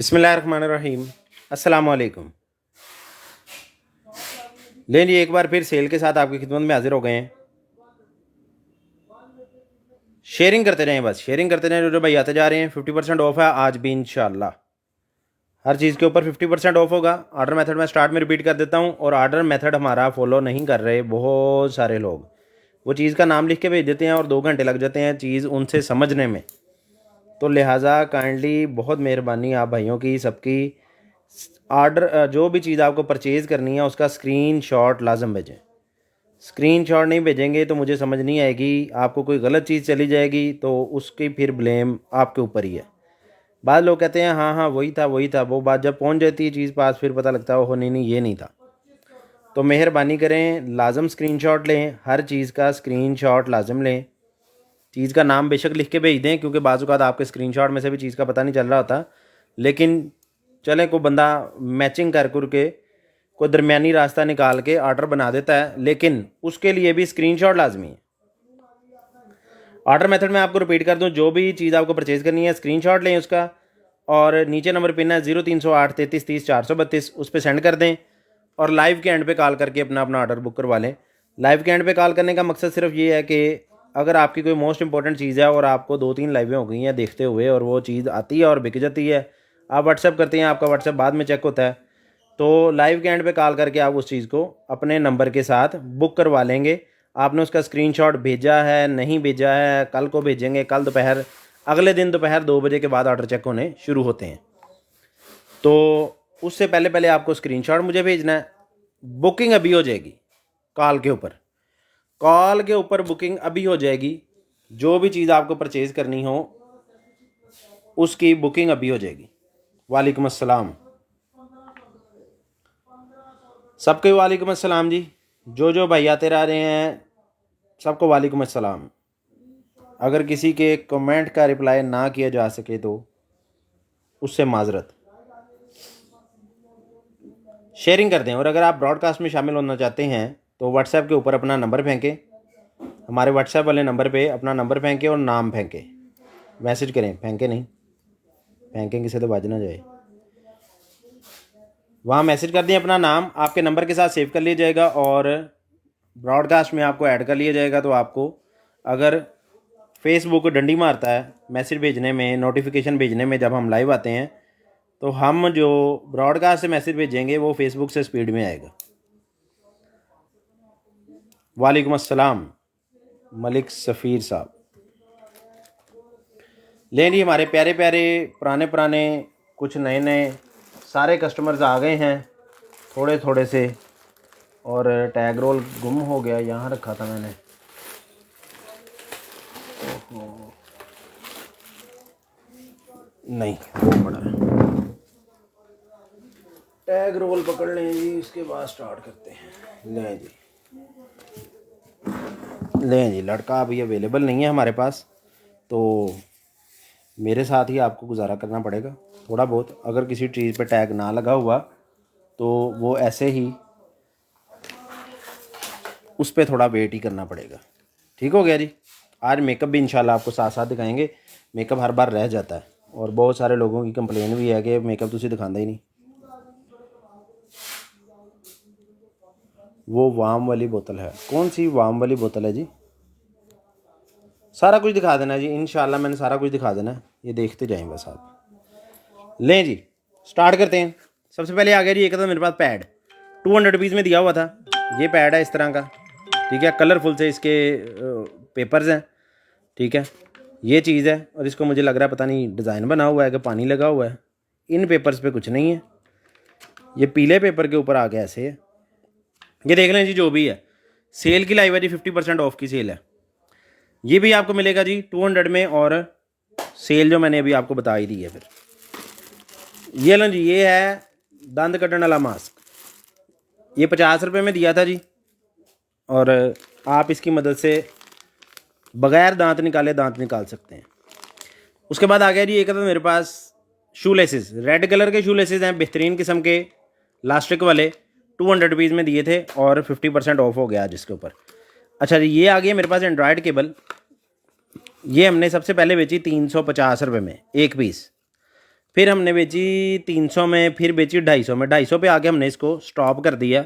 बिस्मिल्लाहिर्रहमानिर्रहीम। अस्सलामुअलैकुम। लें जी, एक बार फिर सेल के साथ आपकी खिदमत में हाजिर हो गए हैं। शेयरिंग करते रहें, बस शेयरिंग करते रहें। जो भाई आते जा रहे हैं 50% ऑफ है आज भी इंशाल्लाह। हर चीज़ के ऊपर 50% ऑफ होगा। ऑर्डर मेथड मैं स्टार्ट में रिपीट कर देता हूँ, और ऑर्डर मेथड हमारा फॉलो नहीं कर रहे बहुत सारे लोग। वो चीज़ का नाम लिख के भेज देते हैं और 2 घंटे लग जाते हैं चीज़ उनसे समझने में। तो लिहाजा काइंडली बहुत मेहरबानी आप भाइयों की सबकी, ऑर्डर जो भी चीज़ आपको परचेज़ करनी है उसका स्क्रीनशॉट लाजम भेजें। स्क्रीनशॉट नहीं भेजेंगे तो मुझे समझ नहीं आएगी, आपको कोई गलत चीज़ चली जाएगी तो उसकी फिर ब्लेम आपके ऊपर ही है। बाद लोग कहते हैं हाँ हाँ वही था वही था, वो बात जब पहुंच जाती है चीज़ पास फिर पता लगता है ओहो नहीं नहीं ये नहीं था। तो मेहरबानी करें, लाजम स्क्रीनशॉट लें, हर चीज़ का स्क्रीनशॉट लाजम लें। चीज़ का नाम बेशक लिख के भेज दें, क्योंकि बाज़ औक़ात आपके स्क्रीनशॉट में से भी चीज़ का पता नहीं चल रहा होता। लेकिन चलें, कोई बंदा मैचिंग कर के कोई दरमियानी रास्ता निकाल के ऑर्डर बना देता है, लेकिन उसके लिए भी स्क्रीनशॉट लाजमी है। ऑर्डर मेथड में आपको रिपीट कर दूं, जो भी चीज़ आपको परचेज़ करनी है स्क्रीनशॉट लें उसका, और नीचे नंबर पिन है 0308 33 30 432, उस पर सेंड कर दें, और लाइव के एंड पे कॉल करके अपना ऑर्डर बुक करवा लें। लाइव के एंड पे कॉल करने का मकसद सिर्फ ये है कि अगर आपकी कोई मोस्ट इंपॉर्टेंट चीज़ है और आपको 2-3 लाइवें हो गई हैं देखते हुए, और वो चीज़ आती है और बिक जाती है, आप व्हाट्सएप करते हैं, आपका व्हाट्सएप बाद में चेक होता है, तो लाइव के एंड पे कॉल करके आप उस चीज़ को अपने नंबर के साथ बुक करवा लेंगे। आपने उसका स्क्रीनशॉट भेजा है नहीं भेजा है, कल को भेजेंगे, कल दोपहर, अगले दिन दोपहर 2 बजे के बाद ऑर्डर चेक होने शुरू होते हैं। तो उससे पहले पहले आपको स्क्रीनशॉट मुझे भेजना है। बुकिंग अभी हो जाएगी, कॉल के ऊपर बुकिंग अभी हो जाएगी। जो भी चीज़ आपको परचेज़ करनी हो उसकी बुकिंग अभी हो जाएगी। वालेकुम अस्सलाम सबके, वालेकुम अस्सलाम जी। जो भाई आते रह रहे हैं सबको वालेकुम अस्सलाम। अगर किसी के कमेंट का रिप्लाई ना किया जा सके तो उससे माजरत। शेयरिंग कर दें, और अगर आप ब्रॉडकास्ट में शामिल होना चाहते हैं तो व्हाट्सएप के ऊपर अपना नंबर फेंकें, हमारे व्हाट्सएप वाले नंबर पे अपना नंबर फेंकें और नाम फेंकें, मैसेज करें, फेंकें नहीं, फेंकेंगे से तो बाज ना जाए। वहाँ मैसेज कर दें अपना नाम, आपके नंबर के साथ सेव कर लिया जाएगा और ब्रॉडकास्ट में आपको ऐड कर लिया जाएगा। तो आपको अगर फेसबुक डंडी मारता है मैसेज भेजने में, नोटिफिकेशन भेजने में, जब हम लाइव आते हैं तो हम जो ब्रॉडकास्ट से मैसेज भेजेंगे वो फेसबुक से स्पीड में आएगा। वालेकुम अस्सलाम मलिक सफ़ीर साहब। लें जी, हमारे प्यारे प्यारे पुराने कुछ नए नए सारे कस्टमर्स आ गए हैं थोड़े थोड़े से, और टैग रोल गुम हो गया, यहाँ रखा था मैंने। नहीं, वो पड़ा है। टैग रोल पकड़ लें जी, उसके बाद स्टार्ट करते हैं। लें जी, लड़का अभी अवेलेबल नहीं है हमारे पास, तो मेरे साथ ही आपको गुजारा करना पड़ेगा थोड़ा बहुत। अगर किसी चीज़ पे टैग ना लगा हुआ तो वो ऐसे ही उस पर थोड़ा वेट ही करना पड़ेगा। ठीक हो गया जी। आज मेकअप भी इंशाल्लाह आपको साथ साथ दिखाएंगे। मेकअप हर बार रह जाता है, और बहुत सारे लोगों की कंप्लेन भी है कि मेकअप तुसी दिखांदा ही नहीं। वो वाम वाली बोतल है, कौन सी वाम वाली बोतल है जी? सारा कुछ दिखा देना जी इंशाल्लाह, मैंने सारा कुछ दिखा देना है, ये देखते जाएं बस आप। लें जी, स्टार्ट करते हैं। सबसे पहले आ गया जी, एक था मेरे पास पैड, 200 रुपीज़ में दिया हुआ था। ये पैड है इस तरह का, ठीक है, कलरफुल से इसके पेपर्स हैं, ठीक है, ये चीज़ है। और इसको मुझे लग रहा है पता नहीं डिज़ाइन बना हुआ है कि पानी लगा हुआ है। इन पेपर्स पे कुछ नहीं है, ये पीले पेपर के ऊपर आ गया ऐसे है। ये देख लें जी, जो भी है सेल की लाइव है जी, 50% ऑफ की सेल है। ये भी आपको मिलेगा जी 200 में, और सेल जो मैंने अभी आपको बता ही दी है। फिर ये लो जी, ये है दंद कटने वाला मास्क, ये 50 रुपये में दिया था जी, और आप इसकी मदद से बग़ैर दांत निकाले दांत निकाल सकते हैं। उसके बाद आ गया जी, एक था मेरे पास शू लेसेस, रेड कलर के शू लेसेस हैं, बेहतरीन किस्म के लास्टिक वाले, 200 रुपीज़ में दिए थे और 50% ऑफ हो गया जिसके ऊपर। अच्छा जी, ये आ गई मेरे पास एंड्रॉयड केबल, ये हमने सबसे पहले बेची 350 रुपये में एक पीस। फिर हमने बेची 300 में, फिर बेची 250 में। 250 पे आके हमने इसको स्टॉप कर दिया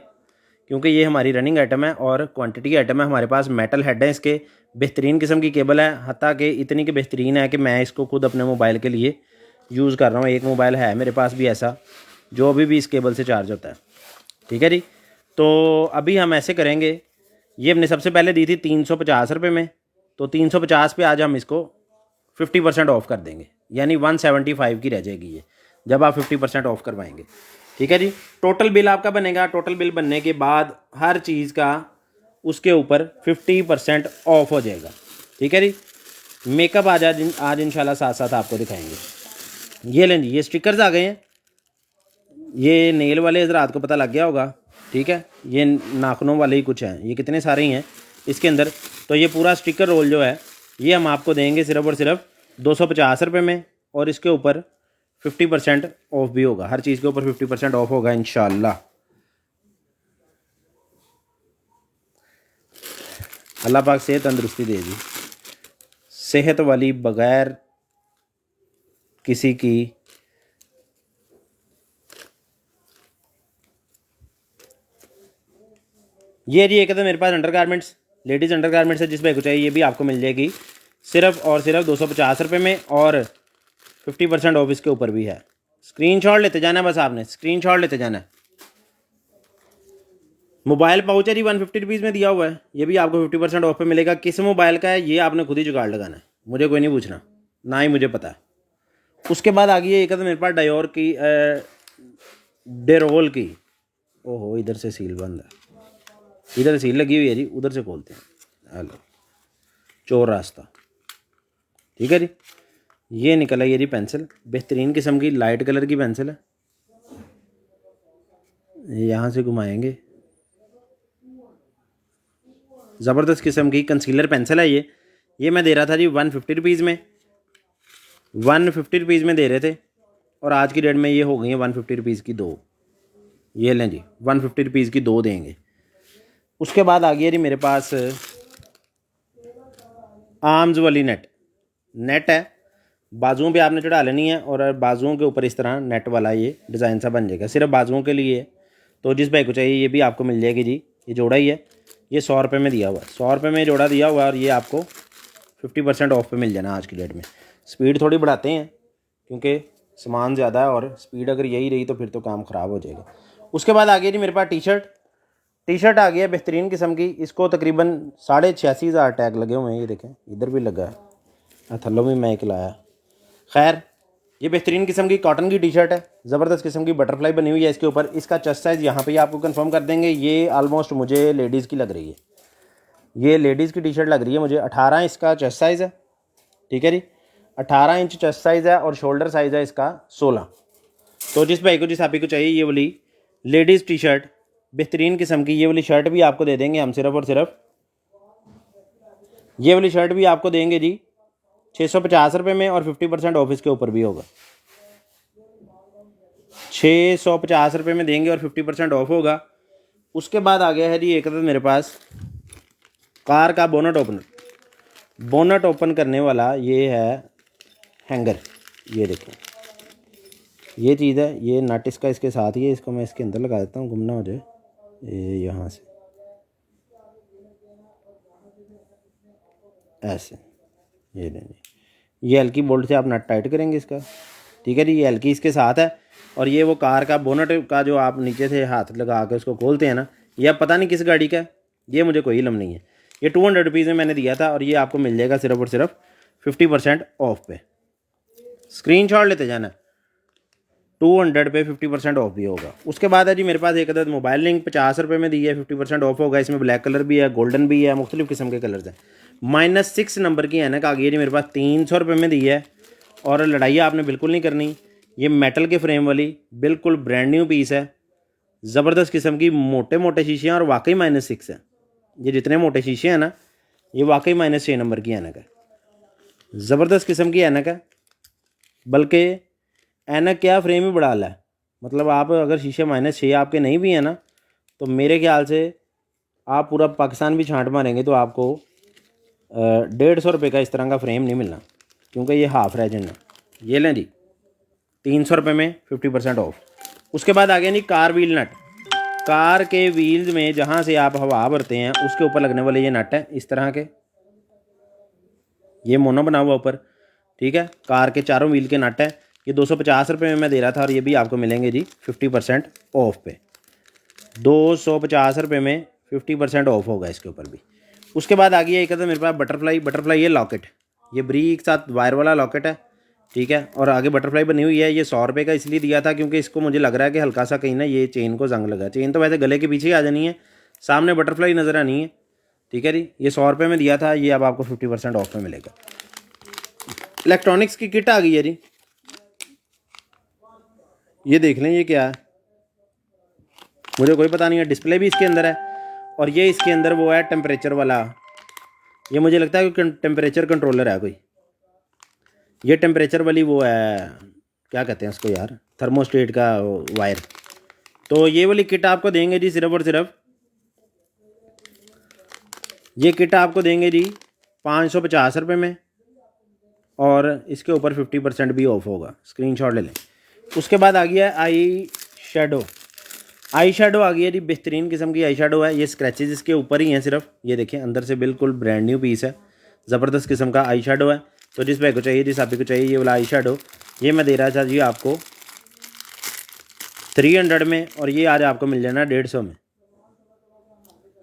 क्योंकि ये हमारी रनिंग आइटम है और क्वांटिटी आइटम है। हमारे पास मेटल हेड है, इसके बेहतरीन किस्म की केबल है, हत्ता कि इतनी कि बेहतरीन है कि मैं इसको खुद अपने मोबाइल के लिए यूज़ कर रहा हूँ। एक मोबाइल है मेरे पास भी ऐसा जो अभी भी इस केबल से चार्ज होता है। ठीक है जी। तो अभी हम ऐसे करेंगे, ये हमने सबसे पहले दी थी 350 रुपये में, तो 350 पे आज हम इसको 50% ऑफ कर देंगे, यानी 175 की रह जाएगी ये जब आप 50% ऑफ करवाएंगे। ठीक है जी। टोटल बिल आपका बनेगा, टोटल बिल बनने के बाद हर चीज़ का उसके ऊपर 50% ऑफ हो जाएगा। ठीक है जी। मेकअप आज इंशाल्लाह साथ साथ आपको दिखाएंगे। ये लें जी, ये स्टिकर्स आ गए हैं, ये नेल वाले हजरात को पता लग गया होगा। ठीक है, ये नाखूनों वाले ही कुछ हैं, ये कितने सारे ही हैं इसके अंदर। तो ये पूरा स्टिकर रोल जो है ये हम आपको देंगे सिर्फ और सिर्फ 250 रुपये में, और इसके ऊपर 50% ऑफ भी होगा, हर चीज़ के ऊपर 50% ऑफ होगा इंशाल्लाह। अल्लाह पाक सेहत तंदुरुस्ती दे दी, सेहत वाली बगैर किसी की ये जी एक तो मेरे पास अंडरगारमेंट्स, लेडीज़ अंडरगारमेंट्स है, जिस भाई को चाहिए ये भी आपको मिल जाएगी सिर्फ और सिर्फ 250 रुपये में, और 50% ऑफ इसके ऊपर भी है। स्क्रीनशॉट लेते जाना है, बस आपने स्क्रीनशॉट लेते जाना है। मोबाइल पाउच है जी 150 रुपीज़ में दिया हुआ है, ये भी आपको 50% ऑफ पे मिलेगा। किस मोबाइल का है ये आपने खुद ही जुगाड़ लगाना है, मुझे कोई नहीं पूछना, ना ही मुझे पता है। उसके बाद आ गई है एक तो मेरे पास डायोर की डेरोल की, ओहो इधर से सील बंद है, इधर सील लगी हुई है जी, उधर से खोलते हैं। हेलो, चोर रास्ता। ठीक है जी। ये निकल आई है जी पेंसिल, बेहतरीन किस्म की लाइट कलर की पेंसिल है, यहाँ से घुमाएंगे, ज़बरदस्त किस्म की कंसीलर पेंसिल है ये मैं दे रहा था जी 150 रुपीज़ में, 150 रुपीज़ में दे रहे थे, और आज की डेट में ये हो गई है 150 रुपीज़ की दो। ये लें जी 150 रुपीज़ की दो देंगे। उसके बाद आ गई है जी मेरे पास आर्म्स वाली नेट है, बाजुओं पे आपने चढ़ा लेनी है, और बाजुओं के ऊपर इस तरह नेट वाला ये डिज़ाइन सा बन जाएगा, सिर्फ बाजुओं के लिए। तो जिस भाई को चाहिए ये भी आपको मिल जाएगी जी। ये जोड़ा ही है, ये 100 रुपये में दिया हुआ है, 100 रुपये में जोड़ा दिया हुआ है, और ये आपको 50% ऑफ पे मिल जाना आज की डेट में। स्पीड थोड़ी बढ़ाते हैं क्योंकि सामान ज़्यादा है, और स्पीड अगर यही रही तो फिर तो काम ख़राब हो जाएगा। उसके बाद आ गया जी मेरे पास टी शर्ट आ गया बेहतरीन किस्म की, इसको तकरीबन 86,500 टैग लगे हुए हैं, ये देखें इधर भी लगा है, थल्लों में मैं एक लाया। खैर ये बेहतरीन किस्म की कॉटन की टी शर्ट है, ज़बरदस्त किस्म की बटरफ्लाई बनी हुई है इसके ऊपर। इसका चेस्ट साइज़ यहाँ पे आपको कंफर्म कर देंगे, ये आलमोस्ट मुझे लेडीज़ की लग रही है, ये लेडीज़ की टी शर्ट लग रही है मुझे। 18 इसका चेस्ट साइज़ है। ठीक है जी, 18 इंच चेस्ट साइज़ है, और शोल्डर साइज़ है इसका 16। तो जिस भाई को जिस आपी को चाहिए ये वाली लेडीज़ टी शर्ट बेहतरीन किस्म की, ये वाली शर्ट भी आपको दे देंगे हम सिर्फ और सिर्फ, ये वाली शर्ट भी आपको देंगे जी 650 रुपये में, और 50% ऑफ इसके ऊपर भी होगा। 650 रुपये में देंगे और 50% ऑफ होगा। उसके बाद आ गया है जी एक तो मेरे पास कार का बोनट ओपन करने वाला, ये है हैंगर, ये देखें ये चीज़ है, ये नट इसका इसके साथ ही है, इसको मैं इसके अंदर लगा देता हूँ, गुम ना हो जाए। ये यहाँ से ऐसे, ये लेंगे, ये हल्की बोल्ट से आप नट टाइट करेंगे इसका। ठीक है जी, ये हल्की इसके साथ है, और ये वो कार का बोनट का जो आप नीचे से हाथ लगा के उसको खोलते हैं ना, ये अब पता नहीं किस गाड़ी का है, ये मुझे कोई इल्म नहीं है। ये 200 रुपीज़ में मैंने दिया था, और ये आपको मिल जाएगा सिर्फ और सिर्फ 50% ऑफ पे। स्क्रीनशॉट लेते जाना, 200 पे 50% ऑफ भी होगा। उसके बाद है जी मेरे पास एक अदद मोबाइल लिंक 50 रुपये में दी है, 50% ऑफ होगा। इसमें ब्लैक कलर भी है, गोल्डन भी है, मुख्तलिफ किस्म के कलर्स हैं। -6 नंबर की ऐनक आ गई है जी मेरे पास, 300 रुपये में दी है, और लड़ाई आपने बिल्कुल नहीं करनी। ये मेटल के फ्रेम वाली बिल्कुल ब्रांड न्यू पीस है, ज़बरदस्त किस्म की, मोटे मोटे शीशे हैं, और वाकई -6 है। ये जितने मोटे शीशे हैं ना, ये वाकई -6 नंबर की ऐनक है, ज़बरदस्त किस्म की ऐनक है। बल्कि ऐनक क्या, फ्रेम ही बड़ा है, मतलब आप अगर शीशे -6 आपके नहीं भी हैं ना, तो मेरे ख्याल से आप पूरा पाकिस्तान भी छांट मारेंगे तो आपको 150 रुपये का इस तरह का फ्रेम नहीं मिलना, क्योंकि ये हाफ रेजिन है। ये लें जी, ₹300 में 50% ऑफ। उसके बाद आ गया नहीं कार व्हील नट। कार के व्हील्स में जहाँ से आप हवा भरते हैं उसके ऊपर लगने वाले ये नट है इस तरह के, ये मोनो बना हुआ ऊपर, ठीक है। कार के चारों व्हील के नट है। ये ₹250 में मैं दे रहा था और ये भी आपको मिलेंगे जी 50% ऑफ पे। ₹250 में 50% ऑफ होगा इसके ऊपर भी। उसके बाद आ गया एक मेरे पास बटरफ्लाई ये लॉकेट, ये ब्री के साथ वायर वाला लॉकेट है, ठीक है। और आगे बटरफ्लाई बनी हुई है। ये ₹100 का इसलिए दिया था क्योंकि इसको मुझे लग रहा है कि हल्का सा कहीं ना ये चेन को जंग लगा। चेन तो वैसे गले के पीछे ही आ जानी है, सामने बटरफ्लाई नज़र आनी है, ठीक है जी। ये ₹100 में दिया था, ये अब आपको 50% ऑफ में मिलेगा। इलेक्ट्रॉनिक्स की किट आ गई है जी, ये देख लें ये क्या है, मुझे कोई पता नहीं है। डिस्प्ले भी इसके अंदर है और ये इसके अंदर वो है टेम्परेचर वाला, ये मुझे लगता है कि टेम्परेचर कंट्रोलर है कोई। ये टेम्परेचर वाली वो है, क्या कहते हैं उसको यार, थर्मोस्टेट का वायर। तो ये वाली किट आपको देंगे जी सिर्फ और सिर्फ, ये किट आपको देंगे जी ₹550 में और इसके ऊपर 50% भी ऑफ होगा। स्क्रीनशॉट ले लें। उसके बाद आ गया आई शेडो आ गई है जी, बेहतरीन किस्म की आई शेडो है। ये स्क्रैचेज इसके ऊपर ही हैं सिर्फ, ये देखें अंदर से बिल्कुल ब्रांड न्यू पीस है, ज़बरदस्त किस्म का आई शेडो है। तो जिस भाई को चाहिए, जिस आप को चाहिए ये वाला आई शेडो, ये मैं दे रहा था जी आपको 300 में और ये आज आपको मिल जाना 150 में,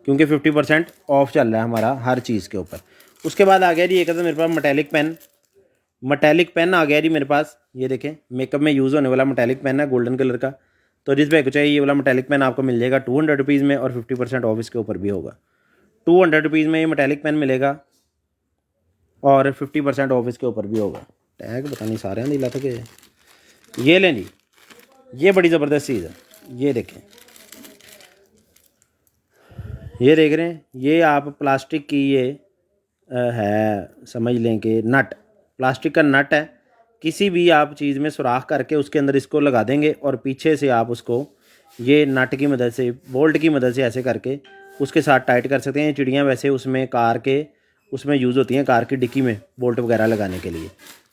क्योंकि 50% ऑफ चल रहा है हमारा हर चीज़ के ऊपर। उसके बाद आ गया जी एक मेरे पास मटैलिक पेन आ गया जी मेरे पास, ये देखें मेकअप में यूज़ होने वाला मटैलिक पेन है गोल्डन कलर का। तो जिस भाई को चाहिए ये वाला मटैलिक पेन आपको मिल जाएगा ₹200 में और 50% ऑफ इसके ऊपर भी होगा। ₹200 में ये मटैलिक पेन मिलेगा और 50% ऑफ इसके ऊपर भी होगा। टैग पता नहीं सारे नहीं लाते कि ये लें जी, ये बड़ी ज़बरदस्त चीज़ है। ये देखें, ये देख रहे हैं, ये आप प्लास्टिक की ये है, समझ लें कि नट, प्लास्टिक का नट है। किसी भी आप चीज़ में सुराख करके उसके अंदर इसको लगा देंगे और पीछे से आप उसको ये नट की मदद से, बोल्ट की मदद से ऐसे करके उसके साथ टाइट कर सकते हैं। चिड़ियाँ वैसे उसमें कार के उसमें यूज़ होती हैं, कार की डिक्की में बोल्ट वगैरह लगाने के लिए।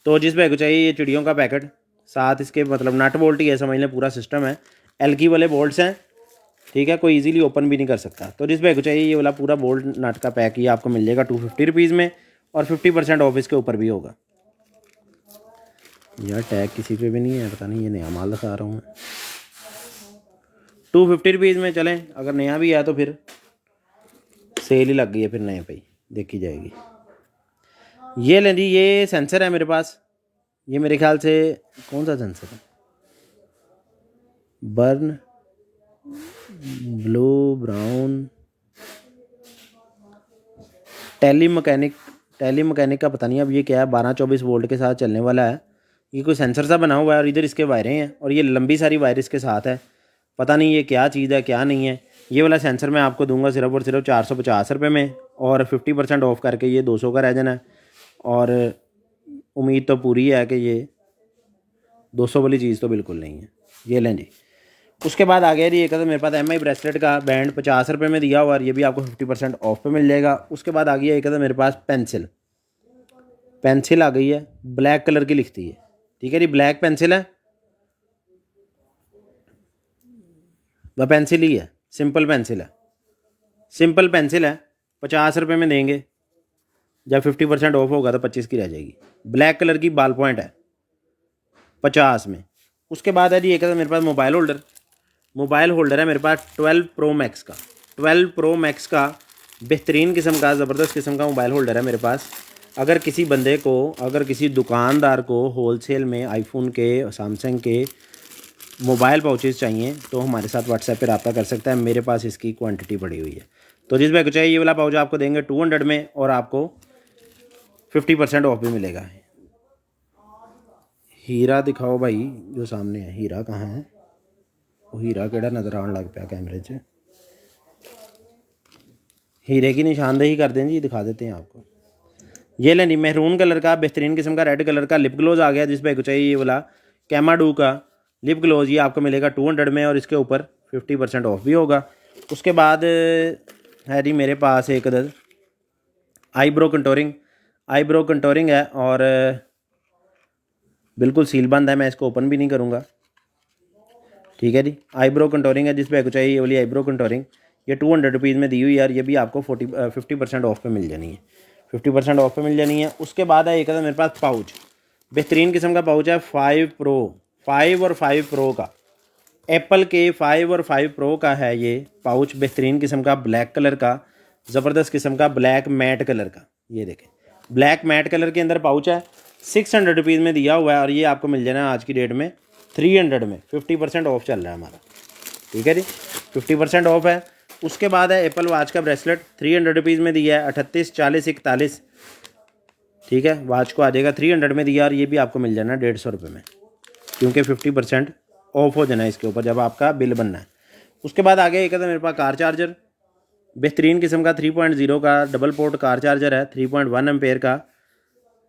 तो जिस भाई को चाहिए ये चिड़ियों का पैकेट, साथ इसके मतलब नट बोल्ट ही है, समझ लें पूरा सिस्टम है। एल्की वाले बोल्ट्स हैं, ठीक है, कोई इजीली ओपन भी नहीं कर सकता। तो जिस भाई को चाहिए ये वाला पूरा बोल्ट नट का पैक ये आपको मिल जाएगा ₹250 में और 50% ऑफ इसके ऊपर भी होगा। यार टैग किसी पे भी नहीं है, पता नहीं ये नया माल दिखा रहा हूँ मैं। ₹250 में चलें, अगर नया भी है तो फिर सेल ही लग गई है, फिर नए पे ही देखी जाएगी। ये लें जी, ये सेंसर है मेरे पास, ये मेरे ख्याल से कौन सा सेंसर है, burn blue brown tele mechanic का पता नहीं अब ये क्या है, 12-24 वोल्ट के साथ चलने वाला है। ये कोई सेंसर सा बना हुआ है और इधर इसके वायरें हैं और ये लंबी सारी वायर इसके साथ है, पता नहीं ये क्या चीज़ है क्या नहीं है। ये वाला सेंसर मैं आपको दूंगा सिर्फ और सिर्फ ₹450 में और 50% ऑफ करके ये 200 का रह जाना है। और उम्मीद तो पूरी है कि ये 200 वाली चीज़ तो बिल्कुल नहीं है। ये लें जी। उसके बाद आ गया जी एक मेरे पास MI ब्रेसलेट का बैंड ₹50 में दिया हुआ और ये भी आपको 50% ऑफ पे मिल जाएगा। उसके बाद आ गया एक मेरे पास पेंसिल आ गई है, ब्लैक कलर की लिखती है, ठीक है जी, ब्लैक पेंसिल है, वह पेंसिल ही है, सिंपल पेंसिल है, ₹50 में देंगे। जब 50% ऑफ होगा तो 25 की रह जाएगी। ब्लैक कलर की बाल पॉइंट है 50 में। उसके बाद है जी एक मेरे पास मोबाइल होल्डर है मेरे पास 12 प्रो मैक्स का बेहतरीन किस्म का, ज़बरदस्त किस्म का मोबाइल होल्डर है मेरे पास। अगर किसी बंदे को, अगर किसी दुकानदार को होलसेल में आईफोन के, सैमसंग के मोबाइल पाउचेस चाहिए तो हमारे साथ व्हाट्सएप पे रब्ता कर सकता है, मेरे पास इसकी क्वांटिटी पड़ी हुई है। तो जिस भाई को चाहिए ये वाला पाउच आपको देंगे 200 में और आपको 50% ऑफ भी मिलेगा। हीरा दिखाओ भाई, जो सामने है हीरा कहाँ है, वो हीरा केड़ा नज़र आने लग पाया कैमरे से, हीरे की निशानदेही कर दें जी, दिखा देते हैं आपको। ये लें जी, महरून कलर का बेहतरीन किस्म का रेड कलर का लिप ग्लोज आ गया। जिस भाई को चाहिए ये वाला कैमाडू का लिप ग्लोज, ये आपको मिलेगा 200 में और इसके ऊपर 50% ऑफ भी होगा। उसके बाद है जी मेरे पास एक आईब्रो कंटोरिंग है और बिल्कुल सील बंद है, मैं इसको ओपन भी नहीं करूँगा। ठीक है जी। आईब्रो कंटोरिंग है, जिस पे को चाहिए ये वाली आईब्रो कंटोरिंग, ये 200 रुपीज़ में दी हुई यार। ये भी आपको 50% ऑफ पे मिल जानी है, 50% ऑफ पे मिल जानी है। उसके बाद है एक था मेरे पास पाउच, बेहतरीन किस्म का पाउच है 5 और 5 प्रो का, एप्पल के 5 और 5 प्रो का है ये पाउच, बेहतरीन किस्म का, ब्लैक कलर का, ज़बरदस्त किस्म का, ब्लैक मैट कलर का। ये देखें, ब्लैक मैट कलर के अंदर पाउच है, 600 रुपीज़ में दिया हुआ है, और ये आपको मिल जाना है आज की डेट में 300 में। 50% ऑफ चल रहा है हमारा। ठीक है जी, 50% ऑफ है। उसके बाद है एप्पल वॉच का ब्रेसलेट, 300 रुपीज़ में दिया है, 38, 40, 41। ठीक है, वॉच को आ जाएगा 300 में दिया, और ये भी आपको मिल जाना है 150 रुपये में, क्योंकि 50% ऑफ हो जाना है इसके ऊपर जब आपका बिल बनना है। उसके बाद आगे एक है मेरे पास कार चार्जर, बेहतरीन किस्म का 3.0 का डबल पोर्ट कार चार्जर है, 3.1 एम्पेयर का।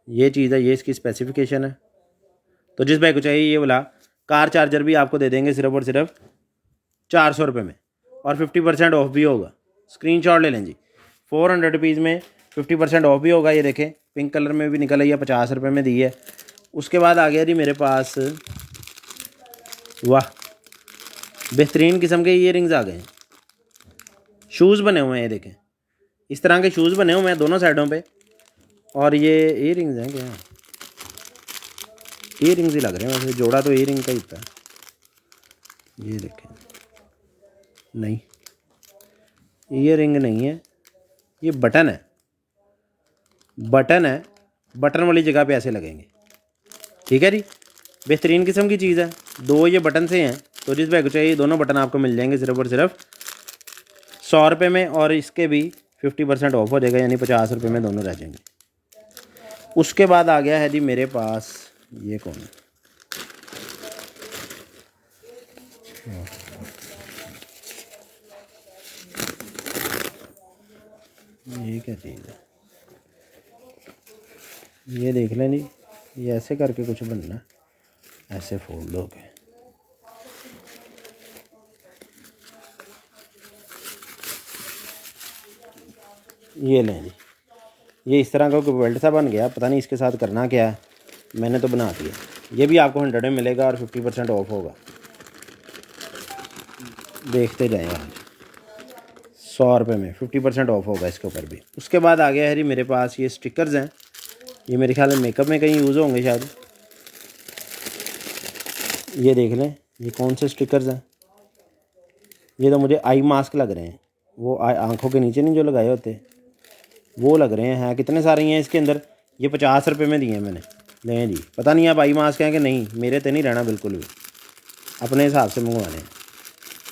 ये चीज़ है, ये इसकी स्पेसिफिकेशन है। तो जिस भाई को चाहिए ये वाला कार चार्जर भी आपको दे देंगे सिर्फ और सिर्फ 400 रुपये में, और 50% ऑफ भी होगा। स्क्रीनशॉट ले लें जी, 400 रुपीज़ में 50% ऑफ भी होगा। ये देखें, पिंक कलर में भी निकल आई है, 50 रुपये में दी है। उसके बाद आ गया जी मेरे पास, वाह, बेहतरीन किस्म के ईयर रिंग्स आ गए हैं, शूज़ बने हुए हैं। ये देखें, इस तरह के शूज़ बने हुए हैं दोनों साइडों पे, और ये ईयर रिंग्स हैं क्या? ईयर रिंग्स ही लग रहे हैं वैसे, जोड़ा तो ईयर रिंग का ही था। ये देखें, नहीं, ईयर रिंग नहीं है, ये बटन है, बटन है, बटन वाली जगह पे ऐसे लगेंगे। ठीक है जी, बेहतरीन किस्म की चीज़ है। दो ये बटन से हैं, तो जिस बैग को चाहिए दोनों बटन आपको मिल जाएंगे सिर्फ और सिर्फ 100 रुपये में, और इसके भी 50% ऑफ हो जाएगा, यानी 50 रुपये में दोनों रह जाएंगे। उसके बाद आ गया है जी मेरे पास, ये कौन है, ये क्या चीज़ है, ये देख लें जी, ये ऐसे करके कुछ बनना है, ऐसे फोल्ड हो के, ये लें जी। ये इस तरह का कोई बेल्ट सा बन गया, पता नहीं इसके साथ करना क्या है, मैंने तो बना दिया। ये भी आपको 100 में मिलेगा और 50% ऑफ होगा। देखते जाएँ आज, 100 रुपये में 50% ऑफ होगा इसके ऊपर भी। उसके बाद आ गया है जी मेरे पास ये स्टिकर्स हैं, ये मेरे ख्याल में मेकअप में कहीं यूज़ होंगे शायद। ये देख लें, ये कौन से स्टिकर्स हैं, ये तो मुझे आई मास्क लग रहे हैं, वो आँखों के नीचे नहीं जो लगाए होते, वो लग रहे हैं। कितने सारे हैं इसके अंदर, ये 50 रुपये में दिए हैं मैंने। लें जी, पता नहीं आप आई मास्क हैं कि नहीं, मेरे तो नहीं रहना बिल्कुल भी, अपने हिसाब से मंगवाने हैं।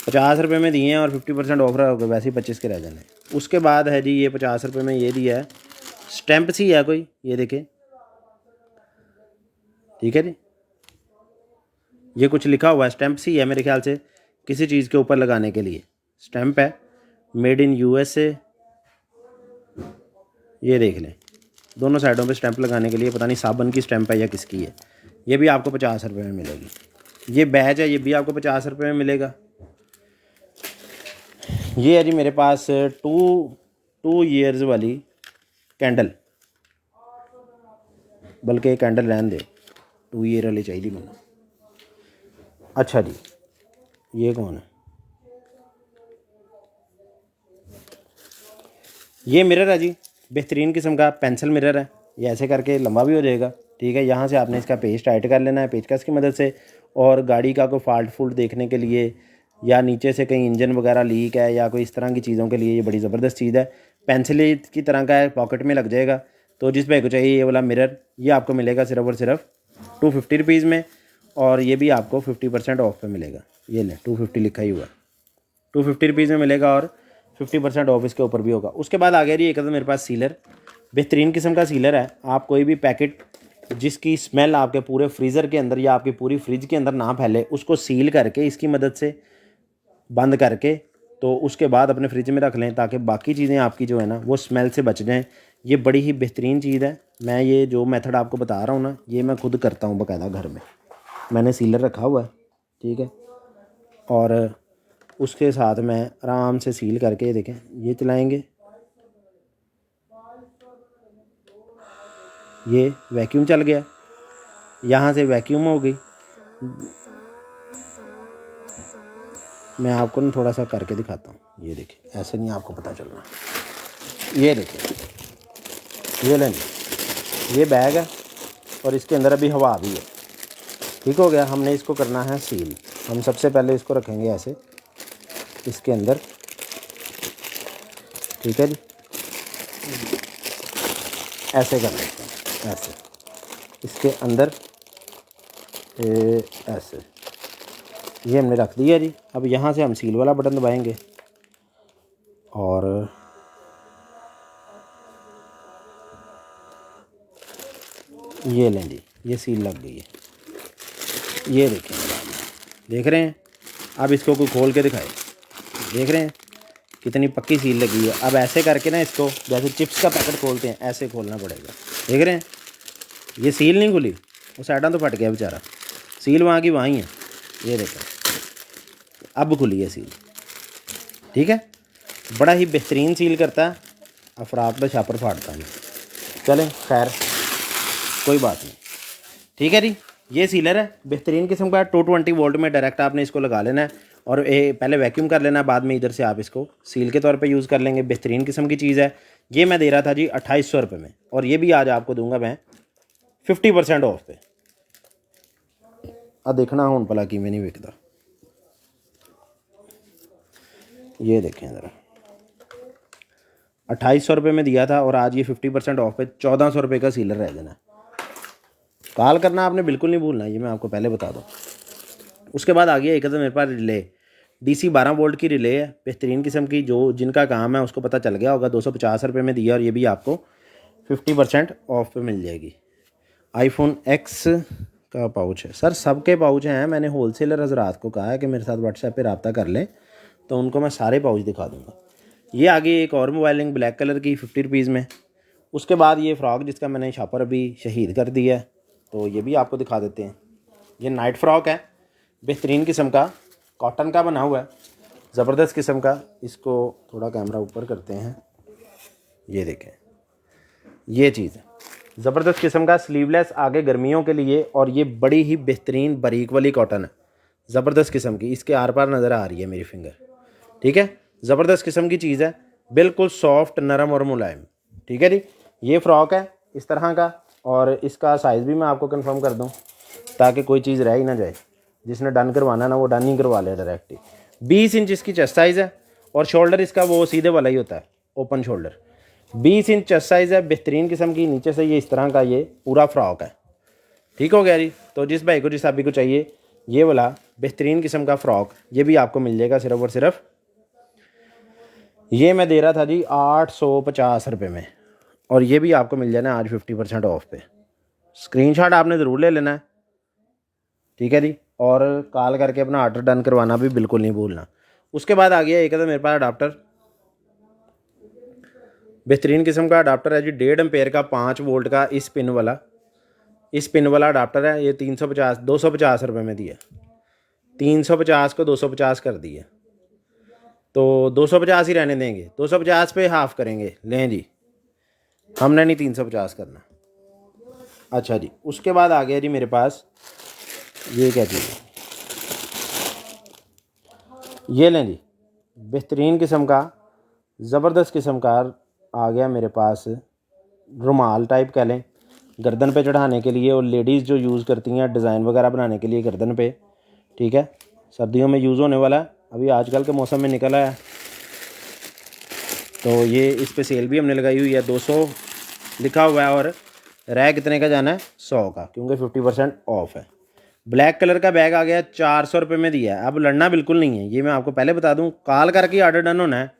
50 रुपये में दिए हैं और 50% ऑफर होगा, वैसे ही 25 के रह जाने। उसके बाद है जी ये 50 रुपये में ये दिया है, स्टैंप सी है कोई, ये देखें। ठीक है जी, ये कुछ लिखा हुआ है, स्टैंप सी है मेरे ख्याल से, किसी चीज़ के ऊपर लगाने के लिए स्टैंप है, मेड इन USA। ये देख लें, दोनों साइडों पे स्टैंप लगाने के लिए, पता नहीं साबुन की स्टैंप है या किसकी है। ये भी आपको 50 रुपये में मिलेगी। ये बैच है, ये भी आपको 50 रुपये में मिलेगा। ये है जी मेरे पास 2 ईयर्स वाली कैंडल, बल्कि कैंडल रहने दे, 2 ईयर वाली चाहिए मैंने। अच्छा जी, ये कौन है, ये मिरर है जी, बेहतरीन किस्म का पेंसिल मिरर है। ये ऐसे करके लंबा भी हो जाएगा। ठीक है, यहाँ से आपने इसका पेज टाइट कर लेना है पेचकस की मदद से, और गाड़ी का कोई फॉल्ट फूल्ट देखने के लिए, या नीचे से कहीं इंजन वगैरह लीक है या कोई इस तरह की चीज़ों के लिए ये बड़ी ज़बरदस्त चीज़ है। पेंसिल की तरह का है, पॉकेट में लग जाएगा। तो जिस भाई को चाहिए ये वाला मिरर, ये आपको मिलेगा सिर्फ और सिर्फ 250 रुपीज़ में, और ये भी आपको 50% ऑफ पे मिलेगा। ये ले 250 लिखा ही हुआ है, 250 रुपीज़ में मिलेगा, और 50% ऑफ इसके ऊपर भी होगा। उसके बाद आ गया जी एक तो मेरे पास सीलर, बेहतरीन किस्म का सीलर है। आप कोई भी पैकेट जिसकी स्मेल आपके पूरे फ्रीज़र के अंदर या आपकी पूरी फ्रिज के अंदर ना फैले, उसको सील करके इसकी मदद से बंद करके, तो उसके बाद अपने फ्रिज में रख लें, ताकि बाकी चीज़ें आपकी जो है ना वो स्मेल से बच जाएँ। ये बड़ी ही बेहतरीन चीज़ है। मैं ये जो मेथड आपको बता रहा हूँ ना, ये मैं खुद करता हूँ बाकायदा घर में। मैंने सीलर रखा हुआ है, ठीक है, और उसके साथ मैं आराम से सील करके, देखें, ये चलाएंगे, ये वैक्यूम चल गया, यहाँ से वैक्यूम हो गई। मैं आपको ना थोड़ा सा करके दिखाता हूँ। ये देखिए, ऐसे नहीं आपको पता चल रहा। ये देखिए, ये लें, ये बैग है और इसके अंदर अभी हवा भी है। ठीक हो गया। हमने इसको करना है सील। हम सबसे पहले इसको रखेंगे ऐसे इसके अंदर। ठीक है जी, ऐसे कर लेते हैं, ऐसे इसके अंदर ऐसे। ये हमने रख दिया जी। अब यहाँ से हम सील वाला बटन दबाएंगे और ये लें जी, ये सील लग गई है। ये देखें, देख रहे हैं। अब इसको कोई खोल के दिखाए, देख रहे हैं कितनी पक्की सील लगी है। अब ऐसे करके ना इसको जैसे चिप्स का पैकेट खोलते हैं ऐसे खोलना पड़ेगा। देख रहे हैं, ये सील नहीं खुली, वो साइडा तो फट गया बेचारा। सील वहाँ की वहीं है। ये देखें, अब खुली है सील। ठीक है, बड़ा ही बेहतरीन सील करता है। अफराद पे छापर फाड़ता है। चलें, खैर कोई बात नहीं। ठीक है जी, ये सीलर है बेहतरीन किस्म का। 220 वोल्ट में डायरेक्ट आपने इसको लगा लेना है और पहले वैक्यूम कर लेना है, बाद में इधर से आप इसको सील के तौर पे यूज़ कर लेंगे। बेहतरीन किस्म की चीज़ है। ये मैं दे रहा था जी 2800 रुपये में, और ये भी आज आपको दूंगा मैं 50% ऑफ पे। अब देखना हूँ भला कि मैं नहीं बिकता। ये देखें ज़रा, 2800 रुपये में दिया था और आज ये 50% ऑफ पे 1400 रुपये का सीलर रह जाना। कॉल करना आपने बिल्कुल नहीं भूलना, ये मैं आपको पहले बता दूँ। उसके बाद आ गया एक मेरे पास रिले, DC 12 वोल्ट की रिले है, बेहतरीन किस्म की। जो जिनका काम है उसको पता चल गया होगा। 250 रुपये में दिया और ये भी आपको 50% ऑफ पे मिल जाएगी। iPhone X का पाउच है सर, सबके पाउच हैं। मैंने होलसेलर हजरात को कहा है कि मेरे साथ व्हाट्सएप पे रब्ता कर लें, तो उनको मैं सारे पाउच दिखा दूँगा। ये आगे एक और मोबाइलिंग ब्लैक कलर की 50 रुपीज़ में। उसके बाद ये फ्रॉक जिसका मैंने छापर अभी शहीद कर दिया है, तो ये भी आपको दिखा देते हैं। ये नाइट फ्रॉक है, बेहतरीन किस्म का, कॉटन का बना हुआ है, ज़बरदस्त किस्म का। इसको थोड़ा कैमरा ऊपर करते हैं, ये देखें, ये चीज़ है ज़बरदस्त किस्म का, स्लीवलेस आगे गर्मियों के लिए। और ये बड़ी ही बेहतरीन बारीक वाली कॉटन है, ज़बरदस्त किस्म की। इसके आर पार नज़र आ रही है मेरी फिंगर। ठीक है, ज़बरदस्त किस्म की चीज़ है, बिल्कुल सॉफ्ट, नरम और मुलायम। ठीक है जी, ये फ़्रॉक है इस तरह का, और इसका साइज़ भी मैं आपको कंफर्म कर दूं ताकि कोई चीज़ रह ही ना जाए। जिसने डन करवाना ना वो डन ही करवा ले डायरेक्ट ही। 20 इंच इसकी चेस्ट साइज़ है और शोल्डर इसका वो सीधे वाला ही होता है, open shoulder. 20 inch chest size है, बेहतरीन किस्म की। नीचे से ये इस तरह का ये पूरा फ्रॉक है। ठीक हो गया जी। तो जिस भाई को, जिस अभी को चाहिए ये वाला बेहतरीन किस्म का फ़्रॉक, ये भी आपको मिल जाएगा सिर्फ और सिर्फ। ये मैं दे रहा था जी 850 रुपये में, और ये भी आपको मिल जाना आज 50% ऑफ पे। स्क्रीनशॉट आपने ज़रूर ले लेना है। ठीक है जी, और कॉल करके अपना ऑर्डर डन करवाना भी बिल्कुल नहीं भूलना। उसके बाद आ गया एक तो मेरे पास अडाप्टर, बेहतरीन किस्म का अडाप्टर है जी, 1.5 एम्पेयर का 5 वोल्ट का इस पिन वाला अडाप्टर है। ये 250 रुपये में दिया, 350 को 250 कर दिया, तो 250 ही रहने देंगे। 250 पे हाफ़ करेंगे। लें जी, हमने नहीं 350 करना। अच्छा जी, उसके बाद आ गया जी मेरे पास ये क्या चीज़ है, ये लें जी, बेहतरीन किस्म का, ज़बरदस्त किस्म का आ गया मेरे पास रुमाल टाइप कह लें, गर्दन पे चढ़ाने के लिए, और लेडीज़ जो यूज़ करती हैं डिज़ाइन वगैरह बनाने के लिए गर्दन पे। ठीक है, सर्दियों में यूज़ होने वाला है, अभी आजकल के मौसम में निकला है। तो ये इस पे सेल भी हमने लगाई हुई है, 200 लिखा हुआ है, और रह कितने का जाना है, 100 का, क्योंकि 50% ऑफ है। ब्लैक कलर का बैग आ गया, 400 रुपये में दिया है। अब लड़ना बिल्कुल नहीं है, ये मैं आपको पहले बता दूं। कॉल करके ऑर्डर डन होना है,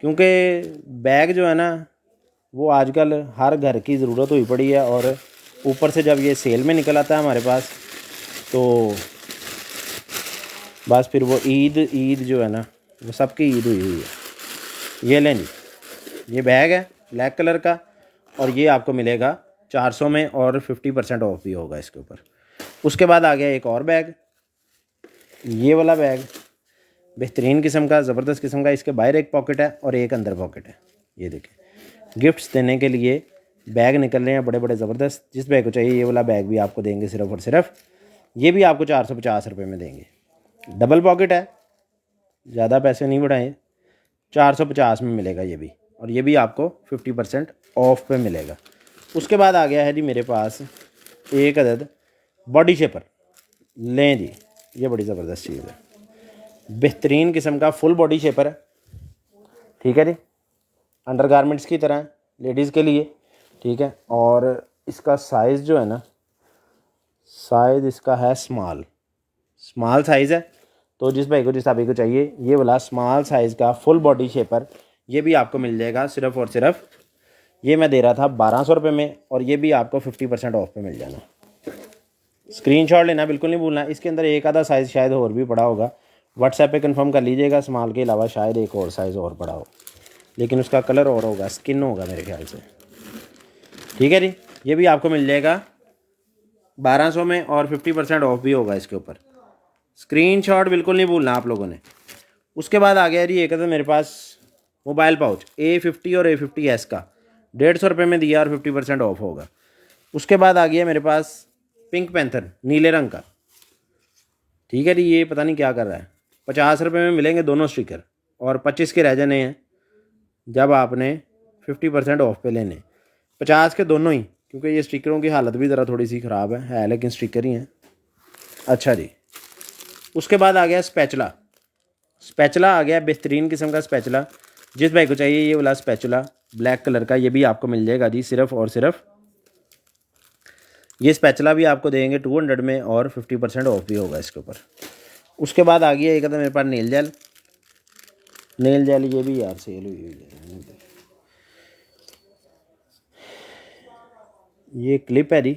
क्योंकि बैग जो है ना वो आजकल हर घर की ज़रूरत हुई पड़ी है, और ऊपर से जब ये सेल में निकल आता है हमारे पास, तो बस फिर वो ईद जो है ना वो सबकी ईद हुई हुई है। ये लें जी, ये बैग है ब्लैक कलर का, और ये आपको मिलेगा 400 में, और 50% ऑफ भी होगा इसके ऊपर। उसके बाद आ गया एक और बैग, ये वाला बैग बेहतरीन किस्म का, ज़बरदस्त किस्म का। इसके बाहर एक पॉकेट है और एक अंदर पॉकेट है। ये देखें, गिफ्ट्स देने के लिए बैग निकल रहे हैं बड़े बड़े ज़बरदस्त। जिस बैग को चाहिए ये वाला बैग भी आपको देंगे सिर्फ और सिर्फ, ये भी आपको 450 रुपये में देंगे। डबल पॉकेट है, ज़्यादा पैसे नहीं बढ़ाएं, 450 में मिलेगा ये भी, और ये भी आपको 50% ऑफ पे मिलेगा। उसके बाद आ गया है जी मेरे पास एक अदद बॉडी शेपर। लें जी, ये बड़ी ज़बरदस्त चीज़ है, बेहतरीन किस्म का फुल बॉडी शेपर है, ठीक है जी, अंडरगारमेंट्स की तरह लेडीज़ के लिए, ठीक है। और इसका साइज़ जो है ना, साइज़ इसका है स्मॉल साइज़ है। तो जिस भाई को जिस भाई को चाहिए ये वाला स्मॉल साइज़ का फुल बॉडी शेपर, ये भी आपको मिल जाएगा सिर्फ और सिर्फ, ये मैं दे रहा था 1200 रुपये में, और ये भी आपको 50% ऑफ पे मिल जाना। स्क्रीनशॉट लेना बिल्कुल नहीं भूलना। इसके अंदर एक आधा साइज़ शायद और भी पड़ा होगा, व्हाट्सएप पे कंफर्म कर लीजिएगा। स्मॉल के अलावा शायद एक और साइज़ और पड़ा हो, लेकिन उसका कलर और होगा, स्किन होगा मेरे ख्याल से, ठीक है जी। ये भी आपको मिल जाएगा 1200 में, और 50% ऑफ भी होगा इसके ऊपर। स्क्रीनशॉट बिल्कुल नहीं भूलना आप लोगों ने। उसके बाद आ गया जी एक तो मेरे पास मोबाइल पाउच A50 और A50S का 150 रुपये में दिया, और 50% ऑफ होगा। उसके बाद आ गया मेरे पास पिंक पैंथर नीले रंग का, ठीक है जी। ये पता नहीं क्या कर रहा है, 50 रुपये में मिलेंगे दोनों स्टिकर, और 25 के रह जाने हैं जब आपने 50% ऑफ पे लेने। 50 के दोनों ही, क्योंकि ये स्टिकरों की हालत भी ज़रा थोड़ी सी ख़राब है लेकिन स्टिकर ही हैं। अच्छा जी, उसके बाद आ गया स्पैचुला आ गया, बेहतरीन किस्म का स्पैचुला। जिस भाई को चाहिए ये वाला स्पैचुला ब्लैक कलर का, ये भी आपको मिल जाएगा जी सिर्फ और सिर्फ। ये स्पैचुला भी आपको देंगे 200 में, और 50% ऑफ भी होगा इसके ऊपर। उसके बाद आ गया एक तो मेरे पास नेल जेल, ये भी यार सेल हुई है। ये क्लिप है जी,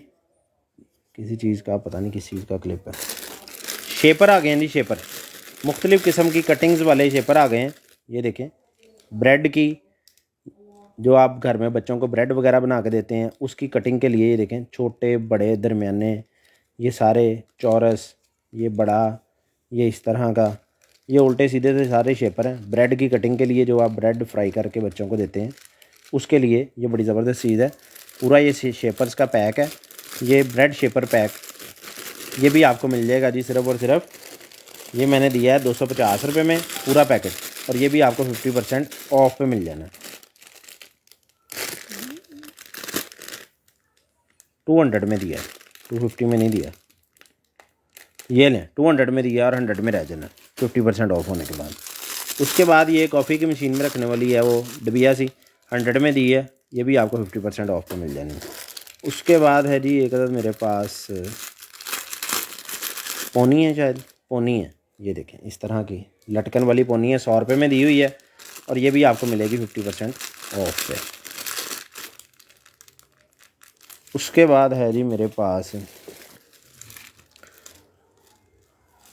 किसी चीज़ का पता नहीं किस चीज़ का क्लिप है। शेपर आ गए हैं जी, शेपर मुख्तलिफ़ किस्म की कटिंग्स वाले शेपर आ गए हैं। ये देखें, ब्रेड की, जो आप घर में बच्चों को ब्रेड वगैरह बना के देते हैं उसकी कटिंग के लिए, ये देखें, छोटे बड़े दरमियाने, ये सारे चौरस, ये बड़ा, ये इस तरह का, ये उल्टे सीधे से सारे शेपर हैं ब्रेड की कटिंग के लिए, जो आप ब्रेड फ्राई करके बच्चों को देते हैं उसके लिए। ये बड़ी ज़बरदस्त चीज़ है। पूरा ये शेपर्स का पैक है, ये ब्रेड शेपर पैक, ये भी आपको मिल जाएगा जी सिर्फ और सिर्फ। ये मैंने दिया है 250 रुपये में पूरा पैकेट, और ये भी आपको 50% ऑफ पे मिल जाना। 200 में दिया है, 250 में नहीं दिया। ये लें, 200 में दिया और 100 में रह जाना 50% ऑफ होने के बाद। उसके बाद ये कॉफ़ी की मशीन में रखने वाली है, वो डबिया सी 100 में दी है, ये भी आपको 50% ऑफ पे मिल जानी। उसके बाद है जी एक मेरे पास पोनी है, शायद पोनी है, ये देखें इस तरह की लटकन वाली पोनी है, 100 रुपये में दी हुई है, और ये भी आपको मिलेगी 50% ऑफ पे। उसके बाद है जी मेरे पास,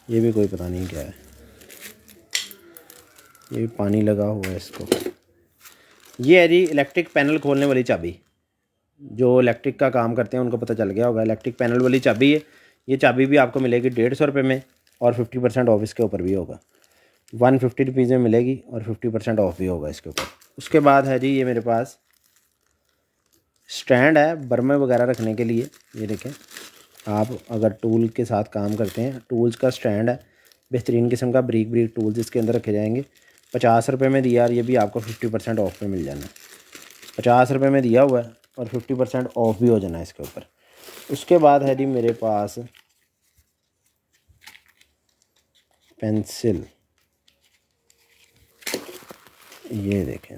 ये भी कोई पता नहीं क्या है, ये भी पानी लगा हुआ है इसको। ये है जी इलेक्ट्रिक पैनल खोलने वाली चाबी, जो इलेक्ट्रिक का काम करते हैं उनको पता चल गया होगा, इलेक्ट्रिक पैनल वाली चाबी है। ये चाबी भी आपको मिलेगी 150 रुपये में, और 50% ऑफ इसके ऊपर भी होगा। 150 रुपीज़ में मिलेगी, और 50% ऑफ भी होगा इसके ऊपर। उसके बाद है जी ये मेरे पास स्टैंड है बर्मे वगैरह रखने के लिए। ये देखें, आप अगर टूल के साथ काम करते हैं, टूल्स का स्टैंड है, बेहतरीन किस्म का, ब्रीक ब्रीक टूल्स इसके अंदर रखे जाएंगे। 50 रुपये में दिया, और ये भी आपको 50% ऑफ पे मिल जाना। 50 रुपये में दिया हुआ है, और 50% ऑफ भी हो जाना इसके ऊपर। उसके बाद है जी मेरे पास पेंसिल, ये देखें,